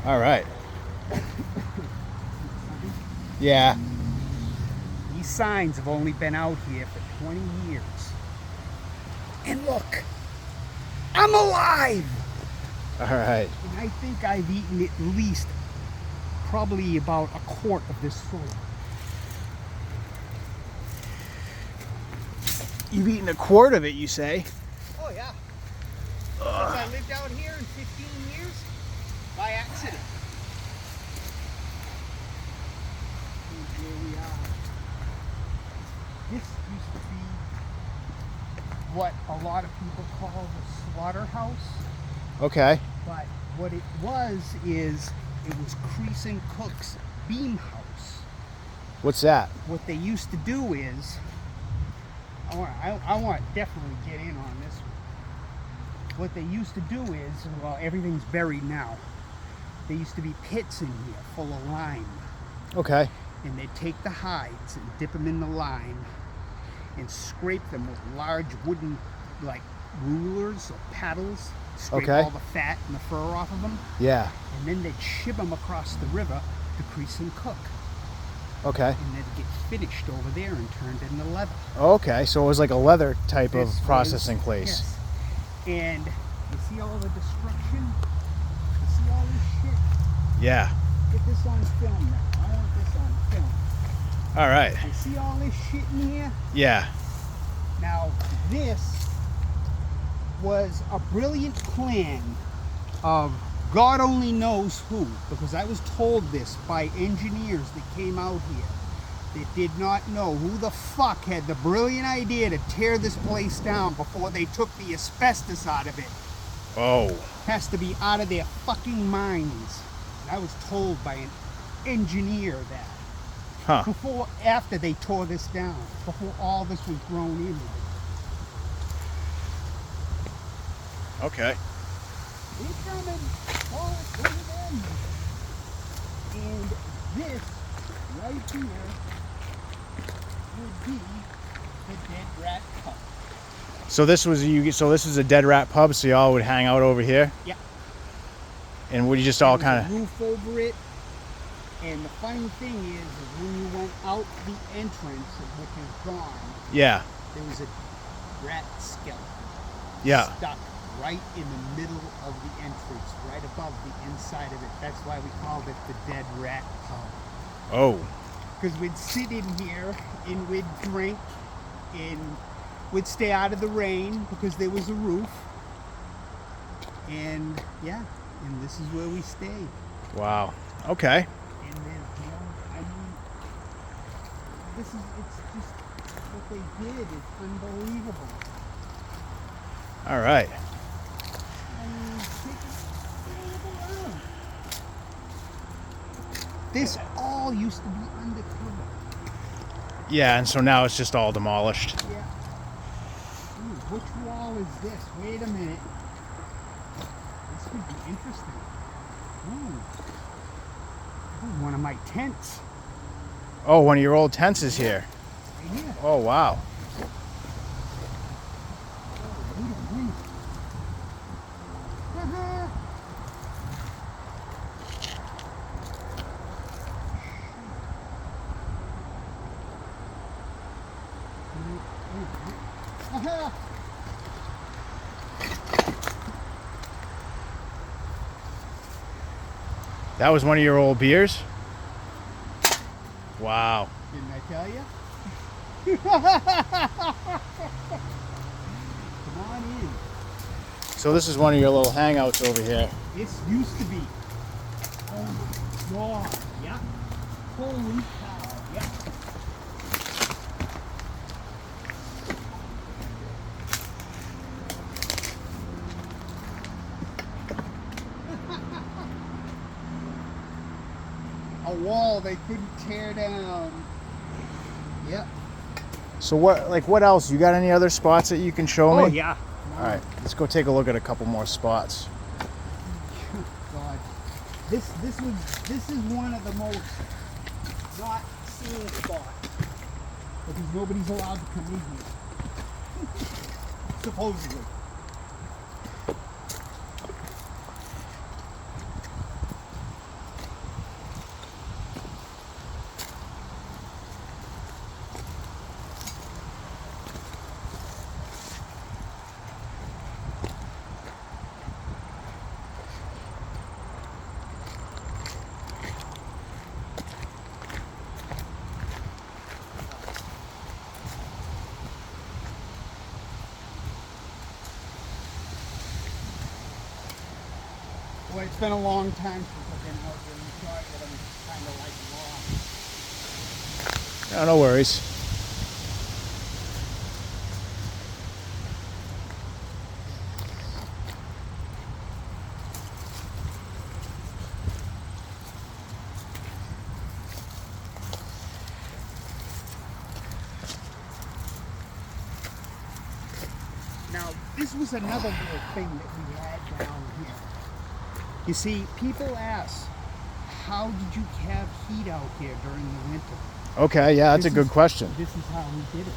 All right. Yeah. These signs have only been out here for 20 years. And look, I'm alive! All right. And I think I've eaten at least probably about a quart of this soil. You've eaten a quart of it, you say? Oh yeah. Since I lived out here in 15 years, by accident. And here we are. This used to be what a lot of people call the slaughterhouse. Okay. But what it was is it was Creason Cook's beam house. What's that? What they used to do is, I want to definitely get in on this one. What they used to do is, well, everything's buried now. There used to be pits in here full of lime. Okay. And they'd take the hides and dip them in the lime and scrape them with large wooden, like, rulers or paddles. Scrape Okay. all the fat and the fur off of them. Yeah. And then they'd ship them across the river to Creason Cook. Okay. And they'd get finished over there and turned into leather. Okay, so it was like a leather type This of processing was- place. Yes. And you see all the destruction? You see all this shit? Yeah. Get this on film now. I want this on film. All right. You see all this shit in here? Yeah. Now, this was a brilliant plan of God only knows who, because I was told this by engineers that came out here. that did not know who the fuck had the brilliant idea to tear this place down before they took the asbestos out of it. Oh. Has to be out of their fucking minds. And I was told by an engineer that. Huh. After they tore this down, before all this was grown in. Okay. They're coming. Oh, look at them. And this right here would be the dead rat pub. So this was this is a dead rat pub, so y'all would hang out over here? Yeah. And would you just all kind of roof over it? And the funny thing is when you went out the entrance, which is gone, yeah. there was a rat skeleton. Yeah. Stuck right in the middle of the entrance, right above the inside of it. That's why we called it the dead rat pub. Oh. Because we'd sit in here and we'd drink and we'd stay out of the rain because there was a roof. And yeah, and this is where we stayed. Wow. Okay. And then, I mean, it's just what they did is unbelievable. All right. I mean, take a look around. This all used to be undercover. Yeah, and so now it's just all demolished. Yeah. Ooh, which wall is this? Wait a minute. This could be interesting. Ooh. Ooh, one of my tents. Oh, one of your old tents is here. Right here. Oh, wow. Oh, wait a minute. Uh-huh. Uh-huh. That was one of your old beers? Wow. Didn't I tell you? Come on in. So this is one of your little hangouts over here. This used to be. Oh my God. Yeah. Holy cow. Yeah. A wall they couldn't tear down. Yep. So what else? You got any other spots that you can show me? Oh yeah. All right, let's go take a look at a couple more spots. God. This is one of the most not seen spots. Because nobody's allowed to come in here. Supposedly. Well, it's been a long time since I've been out here. I'm sorry that I'm kind of like lost. Oh, no worries. Now, this was another little thing that we had down here. You see, people ask, how did you have heat out here during the winter? Okay, yeah, that's a good question. This is how we did it.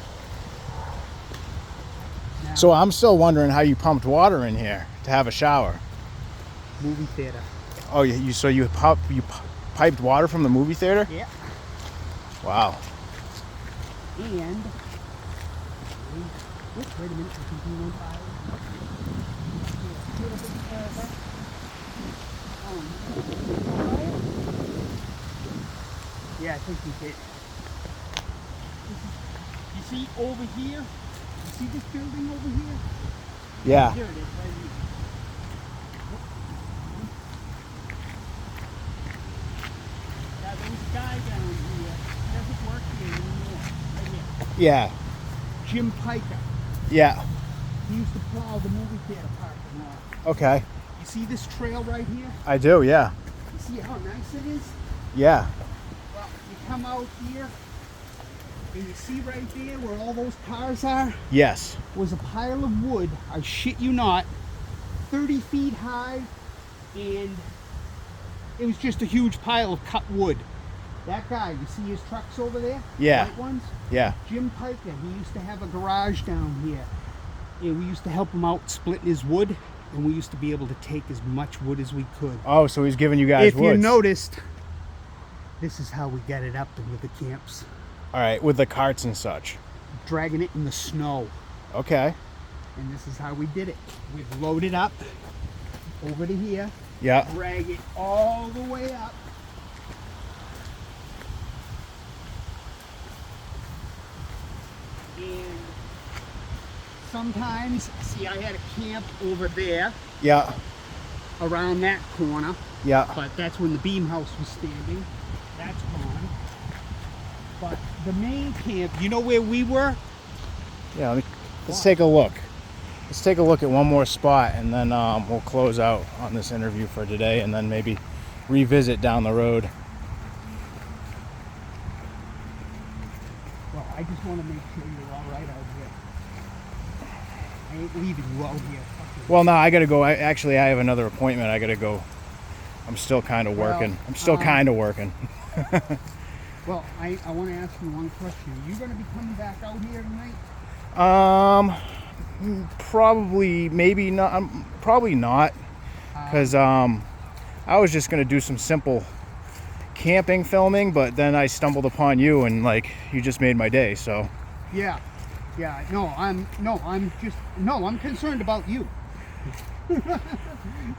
Now, So I'm still wondering how you pumped water in here to have a shower. movie theater. Oh, you piped water from the movie theater? Yeah. Wow. And wait a minute, I think we went by. Yeah, I think we did. You see over here? You see this building over here? Yeah. Here it is, right here. Yeah, there was a guy down here. He doesn't work here Yeah. Jim Piker. Yeah. He used to plow the movie theater parking lot. Okay. You see this trail right here? I do, yeah. You see how nice it is? Yeah. Well, you come out here, and you see right there where all those cars are? Yes. Was a pile of wood, I shit you not, 30 feet high, and it was just a huge pile of cut wood. That guy, you see his trucks over there? Yeah. White ones? Yeah. Jim Piker, he used to have a garage down here. And we used to help him out splitting his wood, and we used to be able to take as much wood as we could. Oh, so he's giving you guys If woods. you noticed, this is how we get it up into the camps. All right, with the carts and such. Dragging it in the snow. Okay. And this is how we did it. We'd load it up over to here, Yeah. drag it all the way up. And sometimes, see, I had a camp over there Yeah. around that corner, Yeah. but that's when the beam house was standing. That's gone. But the main camp, you know where we were? Yeah. Let's take a look. Let's take a look at one more spot, and then we'll close out on this interview for today, and then maybe revisit down the road. Well, I just want to make sure you're all right out here. I ain't leaving you out here. Well, no, I gotta go. I have another appointment. I gotta go. I'm still kind of working. Well, I'm still kind of working. Well, I want to ask you one question. Are you going to be coming back out here tonight? Probably, maybe not. Probably not, because I was just gonna do some simple camping filming, but then I stumbled upon you, and like you just made my day. So Yeah. I'm concerned about you.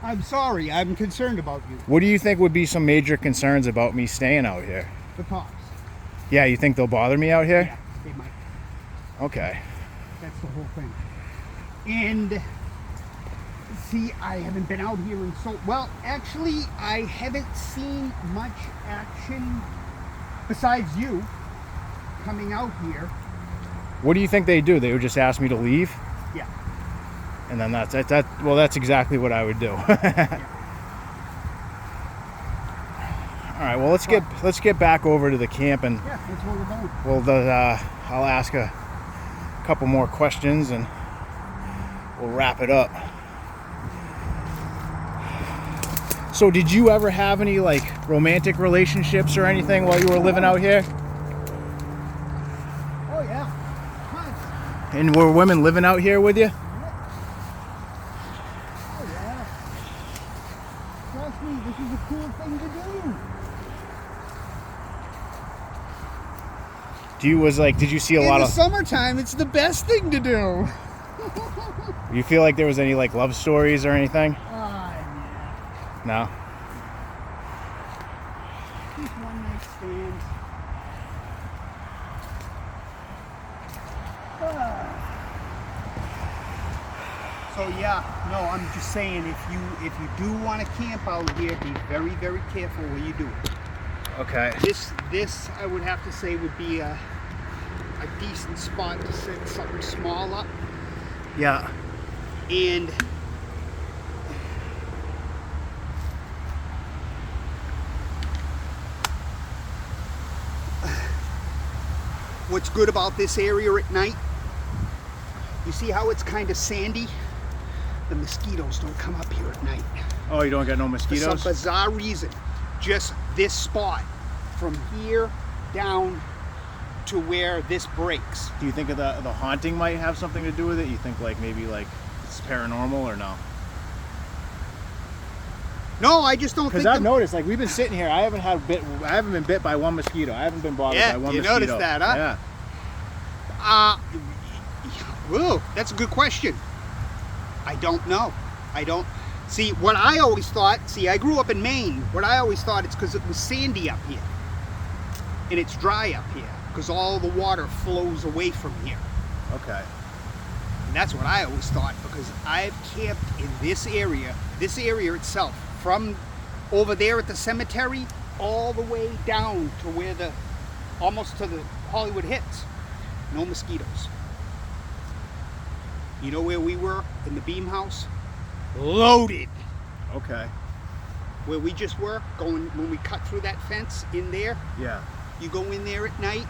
I'm sorry. I'm concerned about you. what do you think would be some major concerns about me staying out here? The cops. Yeah, you think they'll bother me out here? Yeah, they might. Okay. That's the whole thing. And see, I haven't been out here in well, actually, I haven't seen much action besides you coming out here. What do you think they do? They would just ask me to leave, Yeah. and then that's that. Well, that's exactly what I would do. Yeah. All right. Well, let's get back over to the camp, and Yeah, that's where we're going. I'll ask a couple more questions, and we'll wrap it up. So, did you ever have any like romantic relationships or anything while you were living out here? Oh, yeah. Tons. And were women living out here with you? Oh, yeah. Trust me, this is a cool thing to do. Did you see a lot In the of? summertime, it's the best thing to do. You feel like there was any like love stories or anything? Yeah. No. Just one night stands. So yeah, no, I'm just saying if you do want to camp out here, be very, very careful where you do it. Okay. This I would have to say would be a decent spot to set something small up. Yeah. And what's good about this area at night, you see how it's kind of sandy? The mosquitoes don't come up here at night. Oh, you don't get no For mosquitoes? some bizarre reason. Just this spot from here down to where this breaks. Do you think the haunting might have something to do with it? You think like maybe like it's paranormal or no? No, I just don't Because think I've noticed, like we've been sitting here, I haven't been bit by one mosquito. I haven't been bothered Yeah, by one you mosquito. noticed that, huh? Yeah. Whoa, that's a good question. I don't know. I don't see what I always thought. See, I grew up in Maine. What I always thought it's because it was sandy up here, and it's dry up here because all the water flows away from here. Okay. And that's what I always thought because I've camped in this area itself, from over there at the cemetery all the way down to where almost to the Hollywood Hits. no mosquitoes. You know where we were in the beam house? Loaded. Okay. Where we just were, going when we cut through that fence in there. Yeah. You go in there at night,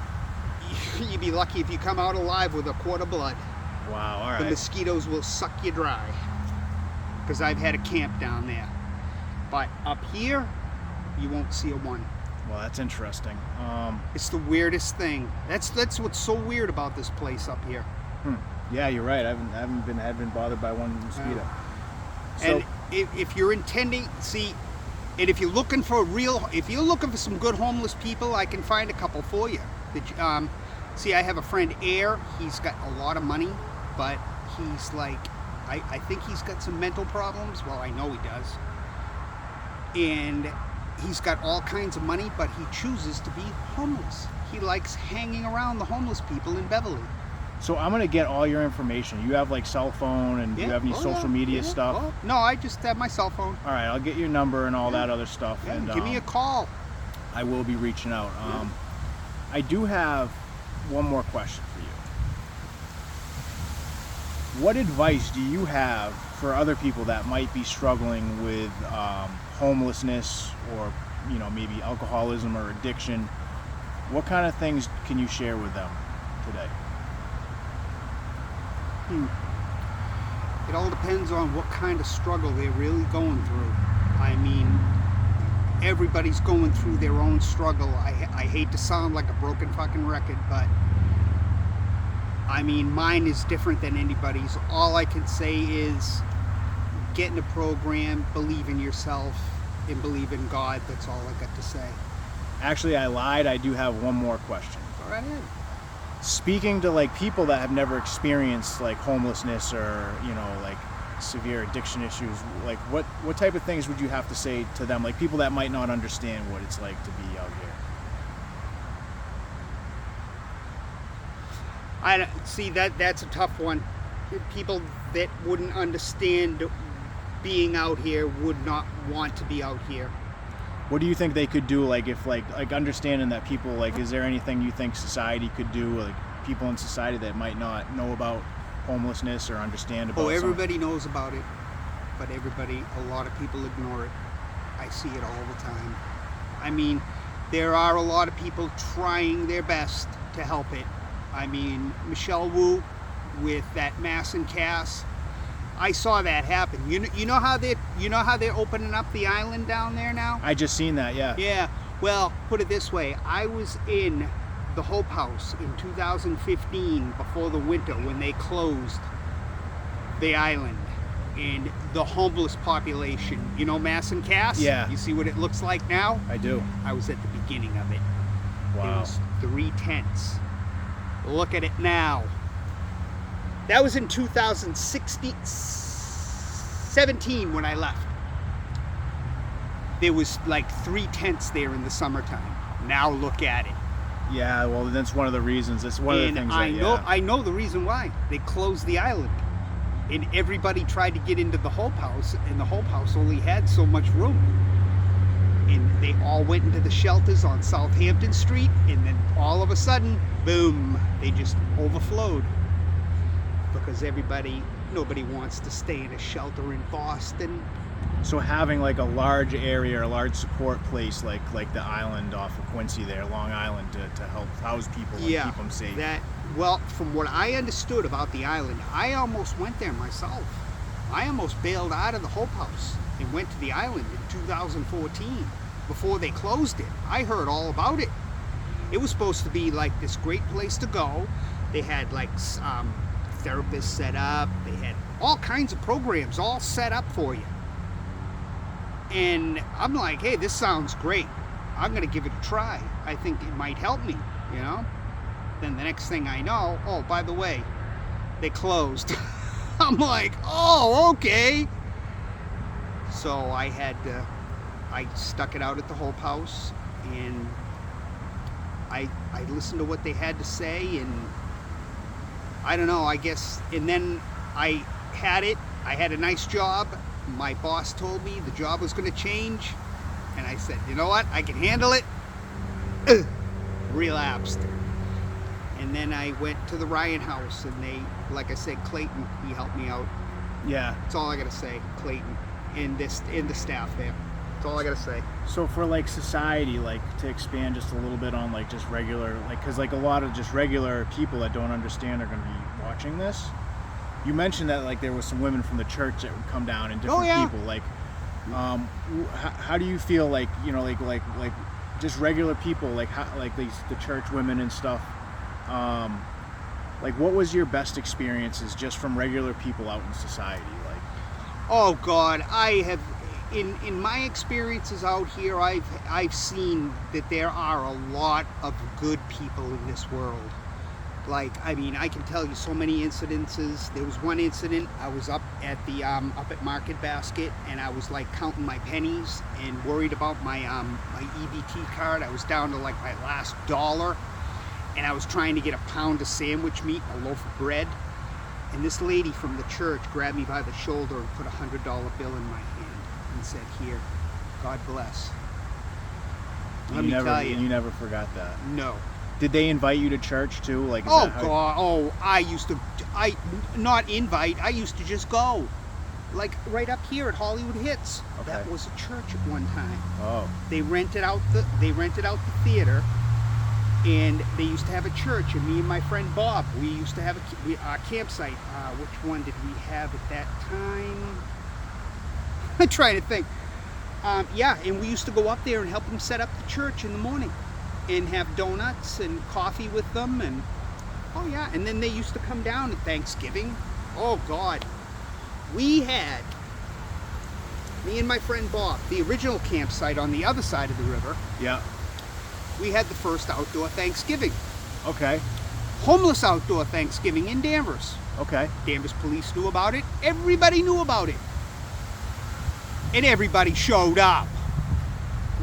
you'd be lucky if you come out alive with a quart of blood. Wow. All right. The mosquitoes will suck you dry. Because I've had a camp down there. But up here, you won't see a one. Well, that's interesting. It's the weirdest thing. That's what's so weird about this place up here. Yeah, you're right. I haven't been bothered by one mosquito. So, And if you're intending, see, and if you're looking for some good homeless people, I can find a couple for you. See, I have a friend, Air. He's got a lot of money, but he's like, I think he's got some mental problems. Well, I know he does. And he's got all kinds of money, but he chooses to be homeless. He likes hanging around the homeless people in Beverly. so I'm gonna get all your information. You have like cell phone, and do you have any social media stuff? Oh, no, I just have my cell phone. All right, I'll get your number and all that other stuff. Yeah, and give me a call. I will be reaching out. I do have one more question for you. What advice do you have for other people that might be struggling with homelessness, or maybe alcoholism or addiction? What kind of things can you share with them today? It all depends on what kind of struggle they're really going through. I mean, everybody's going through their own struggle. I hate to sound like a broken fucking record, but I mean, mine is different than anybody's. All I can say is get in a program, believe in yourself, and believe in God. That's all I got to say. Actually, I lied. I do have one more question. All right. Speaking to like people that have never experienced like homelessness or like severe addiction issues, like what type of things would you have to say to them, like people that might not understand what it's like to be out here? I see that's a tough one. People that wouldn't understand being out here would not want to be out here. What do you think they could do, like if like understanding that people, like, is there anything you think society could do, like people in society that might not know about homelessness or understand about Everybody knows about it, but a lot of people ignore it. I see it all the time. I mean, there are a lot of people trying their best to help it. I mean, Michelle Wu with that mass and cast, I saw that happen. You know how they're opening up the island down there now? I just seen that, yeah. Yeah. Well, put it this way, I was in the Hope House in 2015 before the winter when they closed the island, and the homeless population, Mass and Cass? Yeah. You see what it looks like now? I do. I was at the beginning of it. Wow. It was 3 tents. Look at it now. That was in 2017 when I left. There was like 3 tents there in the summertime. Now look at it. Yeah, well, that's one of the reasons. It's one of the things I know the reason why. They closed the island. And everybody tried to get into the Hope House, and the Hope House only had so much room. And they all went into the shelters on Southampton Street, and then all of a sudden, boom, they just overflowed. Because nobody wants to stay in a shelter in Boston. So having like a large area or a large support place like the island off of Quincy there, Long Island, to help house people and keep them safe. Well, from what I understood about the island, I almost went there myself. I almost bailed out of the Hope House and went to the island in 2014 before they closed it. I heard all about it. It was supposed to be like this great place to go. They had like therapists set up. They had all kinds of programs all set up for you. And I'm like, hey, this sounds great. I'm going to give it a try. I think it might help me, Then the next thing I know, oh, by the way, they closed. I'm like, oh, okay. So I stuck it out at the Hope House, and I listened to what they had to say, and I don't know, I guess, and then I had a nice job. My boss told me the job was going to change, and I said, you know what, I can handle it. Relapsed. And then I went to the Ryan house, and they, like I said, Clayton, he helped me out. Yeah. That's all I gotta say, Clayton, and the staff there. That's all I gotta say. So for like society, like to expand just a little bit on like just regular, like, because like a lot of just regular people that don't understand are going to be watching this. You mentioned that like there was some women from the church that would come down and different people. Like, how do you feel like, you know, like just regular people, like how, like the church women and stuff? Like what was your best experiences just from regular people out in society? Like, oh God, I have. In my experiences out here, I've seen that there are a lot of good people in this world. Like, I mean, I can tell you so many incidences. There was one incident, I was up at Market Basket, and I was like counting my pennies and worried about my EBT card. I was down to like my last dollar, and I was trying to get a pound of sandwich meat and a loaf of bread. And this lady from the church grabbed me by the shoulder and put $100 bill in my hand and said, "Here, God bless." Let me tell you. And you never forgot that? No. Did they invite you to church too? Like, oh God, I used to just go. Like right up here at Hollywood Hits. Okay. That was a church at one time. Oh. They rented out the theater, and they used to have a church. And me and my friend Bob, we used to have our campsite. Which one did we have at that time? I'm trying to think. Yeah, and we used to go up there and help them set up the church in the morning, and have donuts and coffee with them, and oh yeah, and then they used to come down at Thanksgiving. Oh God, we had, me and my friend Bob, the original campsite on the other side of the river. Yeah. We had the first outdoor Thanksgiving. Okay. Homeless outdoor Thanksgiving in Danvers. Okay. Danvers police knew about it. Everybody knew about it. And everybody showed up.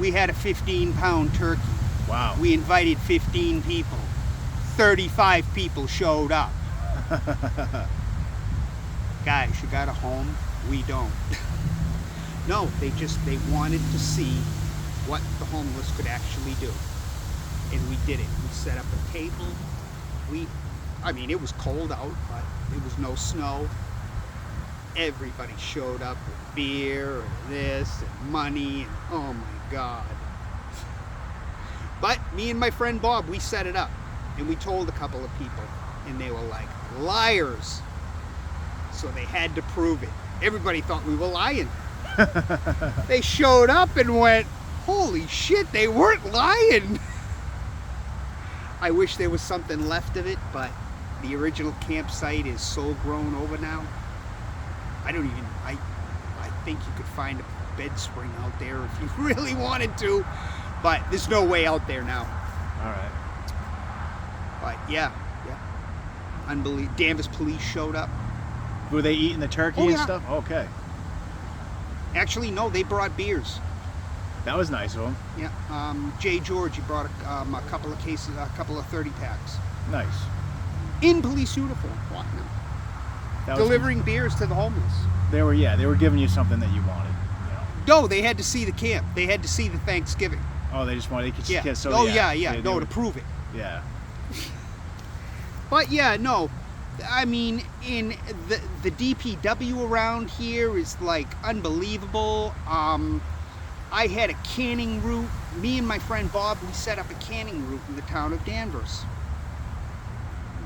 We had a 15-pound turkey. Wow. We invited 15 people. 35 people showed up. Guys, you got a home? We don't. No, they wanted to see what the homeless could actually do. And we did it. We set up a table. I mean, it was cold out, but there was no snow. Everybody showed up with beer and this and money, and oh my God. But me and my friend Bob, we set it up, and we told a couple of people, and they were like, liars. So they had to prove it. Everybody thought we were lying. They showed up and went, holy shit, they weren't lying. I wish there was something left of it, but the original campsite is so grown over now. I think you could find a bed spring out there if you really wanted to, but there's no way out there now. All right. But yeah. Unbelievable. Danvers police showed up. Were they eating the turkey and stuff? Okay. Actually, no, they brought beers. That was nice of them. Yeah. Jay George, he brought a couple of cases, a couple of 30 packs. Nice. In police uniform. What now? Delivering beers to the homeless. They were giving you something that you wanted. You know? No, they had to see the camp. They had to see the Thanksgiving. Oh, they just wanted to yeah. So oh yeah. No, to prove it. Yeah. But yeah, no. I mean, in the DPW around here is like unbelievable. I had a canning route. Me and my friend Bob, we set up a canning route in the town of Danvers,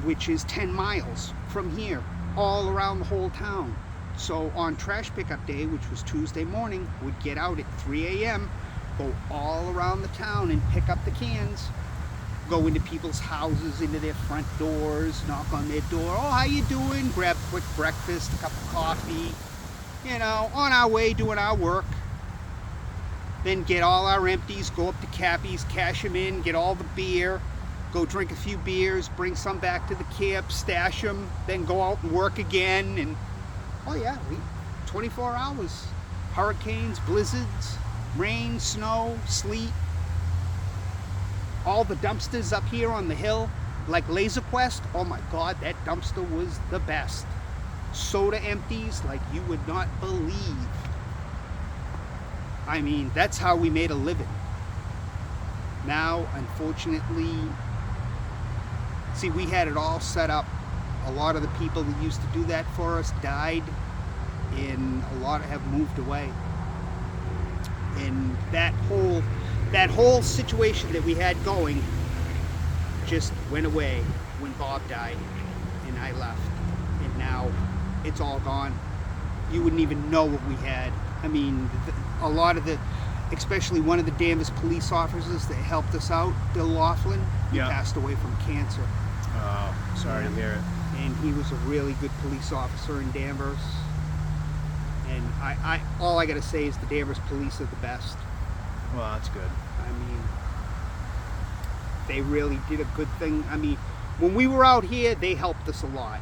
which is 10 miles from here, all around the whole town. So on trash pickup day, which was Tuesday morning, we'd get out at 3 a.m., go all around the town and pick up the cans, go into people's houses, into their front doors, knock on their door. Oh, how you doing? Grab a quick breakfast, a cup of coffee, you know, on our way doing our work. Then get all our empties, go up to Cappy's, cash them in, get all the beer, go drink a few beers, bring some back to the camp, stash them, then go out and work again. And oh yeah, 24 hours. Hurricanes, blizzards, rain, snow, sleet. All the dumpsters up here on the hill, like Laser Quest, oh my God, that dumpster was the best. Soda empties like you would not believe. I mean, that's how we made a living. Now, unfortunately, See, we had it all set up. A lot of the people that used to do that for us died, and a lot have moved away. And that whole situation that we had going just went away when Bob died and I left. And now it's all gone. You wouldn't even know what we had. I mean, a lot of the, especially one of the Danvers police officers that helped us out, Bill Laughlin, he passed away from cancer. Oh, sorry to hear it. And he was a really good police officer in Danvers. And I all I gotta say is the Danvers police are the best. Well, that's good. I mean, they really did a good thing. I mean, when we were out here, they helped us a lot.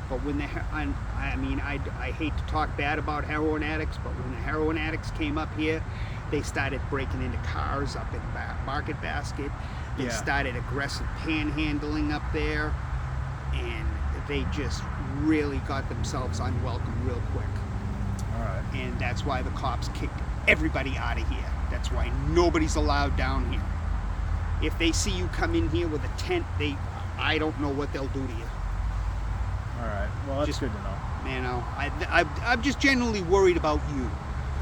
But when I hate to talk bad about heroin addicts, but when the heroin addicts came up here, they started breaking into cars up in Market Basket. They started aggressive panhandling up there, and they just really got themselves unwelcome real quick. All right. And that's why the cops kicked everybody out of here. That's why nobody's allowed down here. If they see you come in here with a tent, I don't know what they'll do to you. All right. Well, that's Just, good to know. Man, I'm just genuinely worried about you.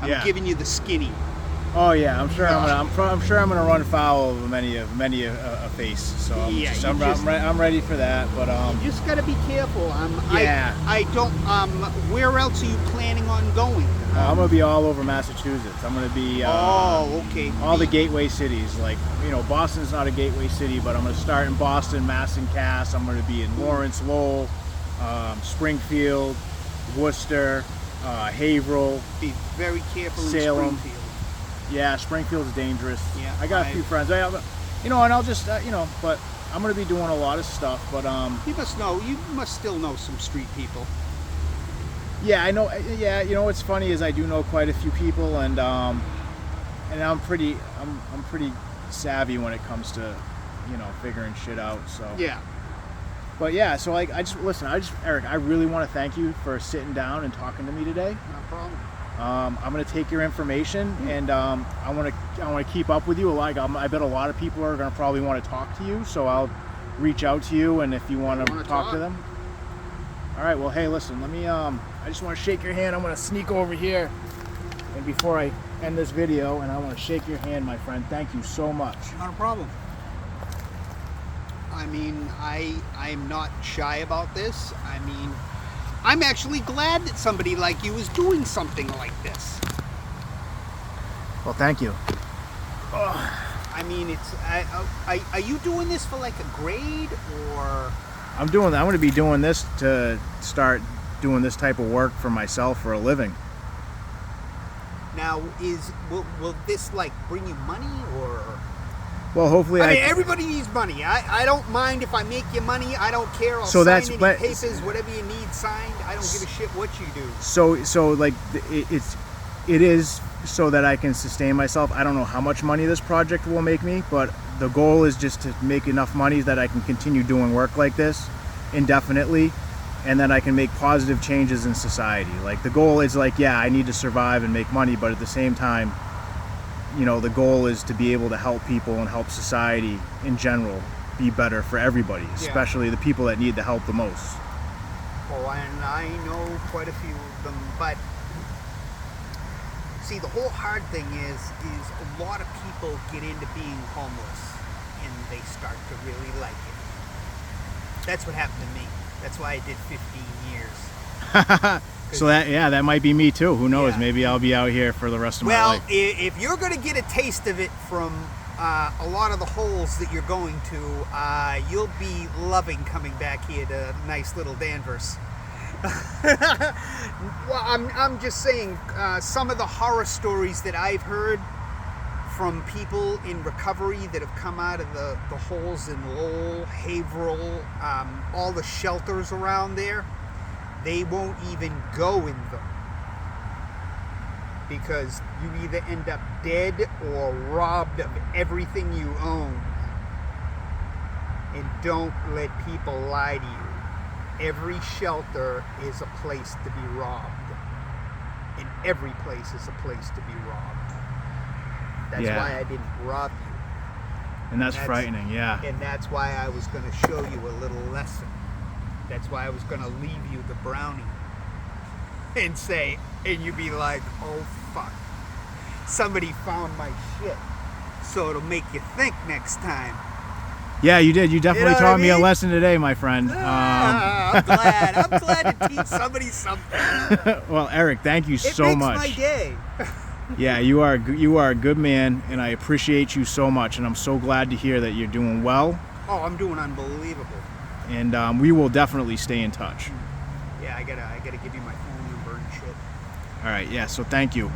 I'm giving you the skinny. Oh yeah, I'm sure I'm sure I'm gonna run foul of many a face. So I'm ready for that. But you just gotta be careful. I don't. Where else are you planning on going? I'm gonna be all over Massachusetts. I'm gonna be okay. all the gateway cities. Like, you know, Boston's not a gateway city, but I'm gonna start in Boston, Mass and Cass. I'm gonna be in Lawrence, Lowell, Springfield, Worcester, Haverhill. Be very careful Salem. in Springfield. Yeah, Springfield's dangerous. Yeah, I got a few friends. You know, and I'll just but I'm gonna be doing a lot of stuff. But you must still know some street people. Yeah, I know. Yeah, you know what's funny is I do know quite a few people, and I'm pretty savvy when it comes to, you know, figuring shit out. So yeah. But yeah, so like Eric, I really want to thank you for sitting down and talking to me today. No problem. I'm gonna take your information, and I want to keep up with you. I bet a lot of people are gonna probably want to talk to you, so I'll reach out to you, and if you want to talk to them. All right. Well, hey, listen. Let me. I just want to shake your hand. I'm gonna sneak over here, and before I end this video, and I want to shake your hand, my friend. Thank you so much. Not a problem. I mean, I'm not shy about this. I mean, I'm actually glad that somebody like you is doing something like this. Well, thank you. I mean, are you doing this for like a grade, or? I'm going to be doing this to start doing this type of work for myself for a living. Now, will this like bring you money, or? Well, hopefully I mean, everybody needs money. I don't mind if I make you money. I don't care. I'll so sign that's any but, papers, whatever you need signed. I don't give a shit what you do. So like it is so that I can sustain myself. I don't know how much money this project will make me, but the goal is just to make enough money that I can continue doing work like this indefinitely, and then I can make positive changes in society. Like, the goal is like, yeah, I need to survive and make money, but at the same time, you know, the goal is to be able to help people and help society in general be better for everybody, especially the people that need the help the most. Oh, and I know quite a few of them, but see, the whole hard thing is a lot of people get into being homeless and they start to really like it. That's what happened to me. That's why I did 15 years. So that might be me too. Who knows? Yeah. Maybe I'll be out here for the rest of my life. Well, if you're going to get a taste of it from a lot of the holes that you're going to, you'll be loving coming back here to nice little Danvers. Well, I'm just saying, some of the horror stories that I've heard from people in recovery that have come out of the holes in Lowell, Haverhill, all the shelters around there, they won't even go in them because you either end up dead or robbed of everything you own. And don't let people lie to you. Every shelter is a place to be robbed. And every place is a place to be robbed. That's why I didn't rob you. And that's frightening, yeah. And that's why I was going to show you a little lesson. That's why I was going to leave you the brownie. And say, and you'd be like, oh fuck. Somebody found my shit. So it'll make you think next time. Yeah, you did. You definitely know what taught I me a mean? lesson today, my friend. I'm glad. I'm glad to teach somebody something. Well, Eric, thank you so much. It makes my day. Yeah, you are a good man, and I appreciate you so much, and I'm so glad to hear that you're doing well. Oh, I'm doing unbelievable. And we will definitely stay in touch. Yeah, I gotta give you my phone number and shit. All right, yeah, so thank you.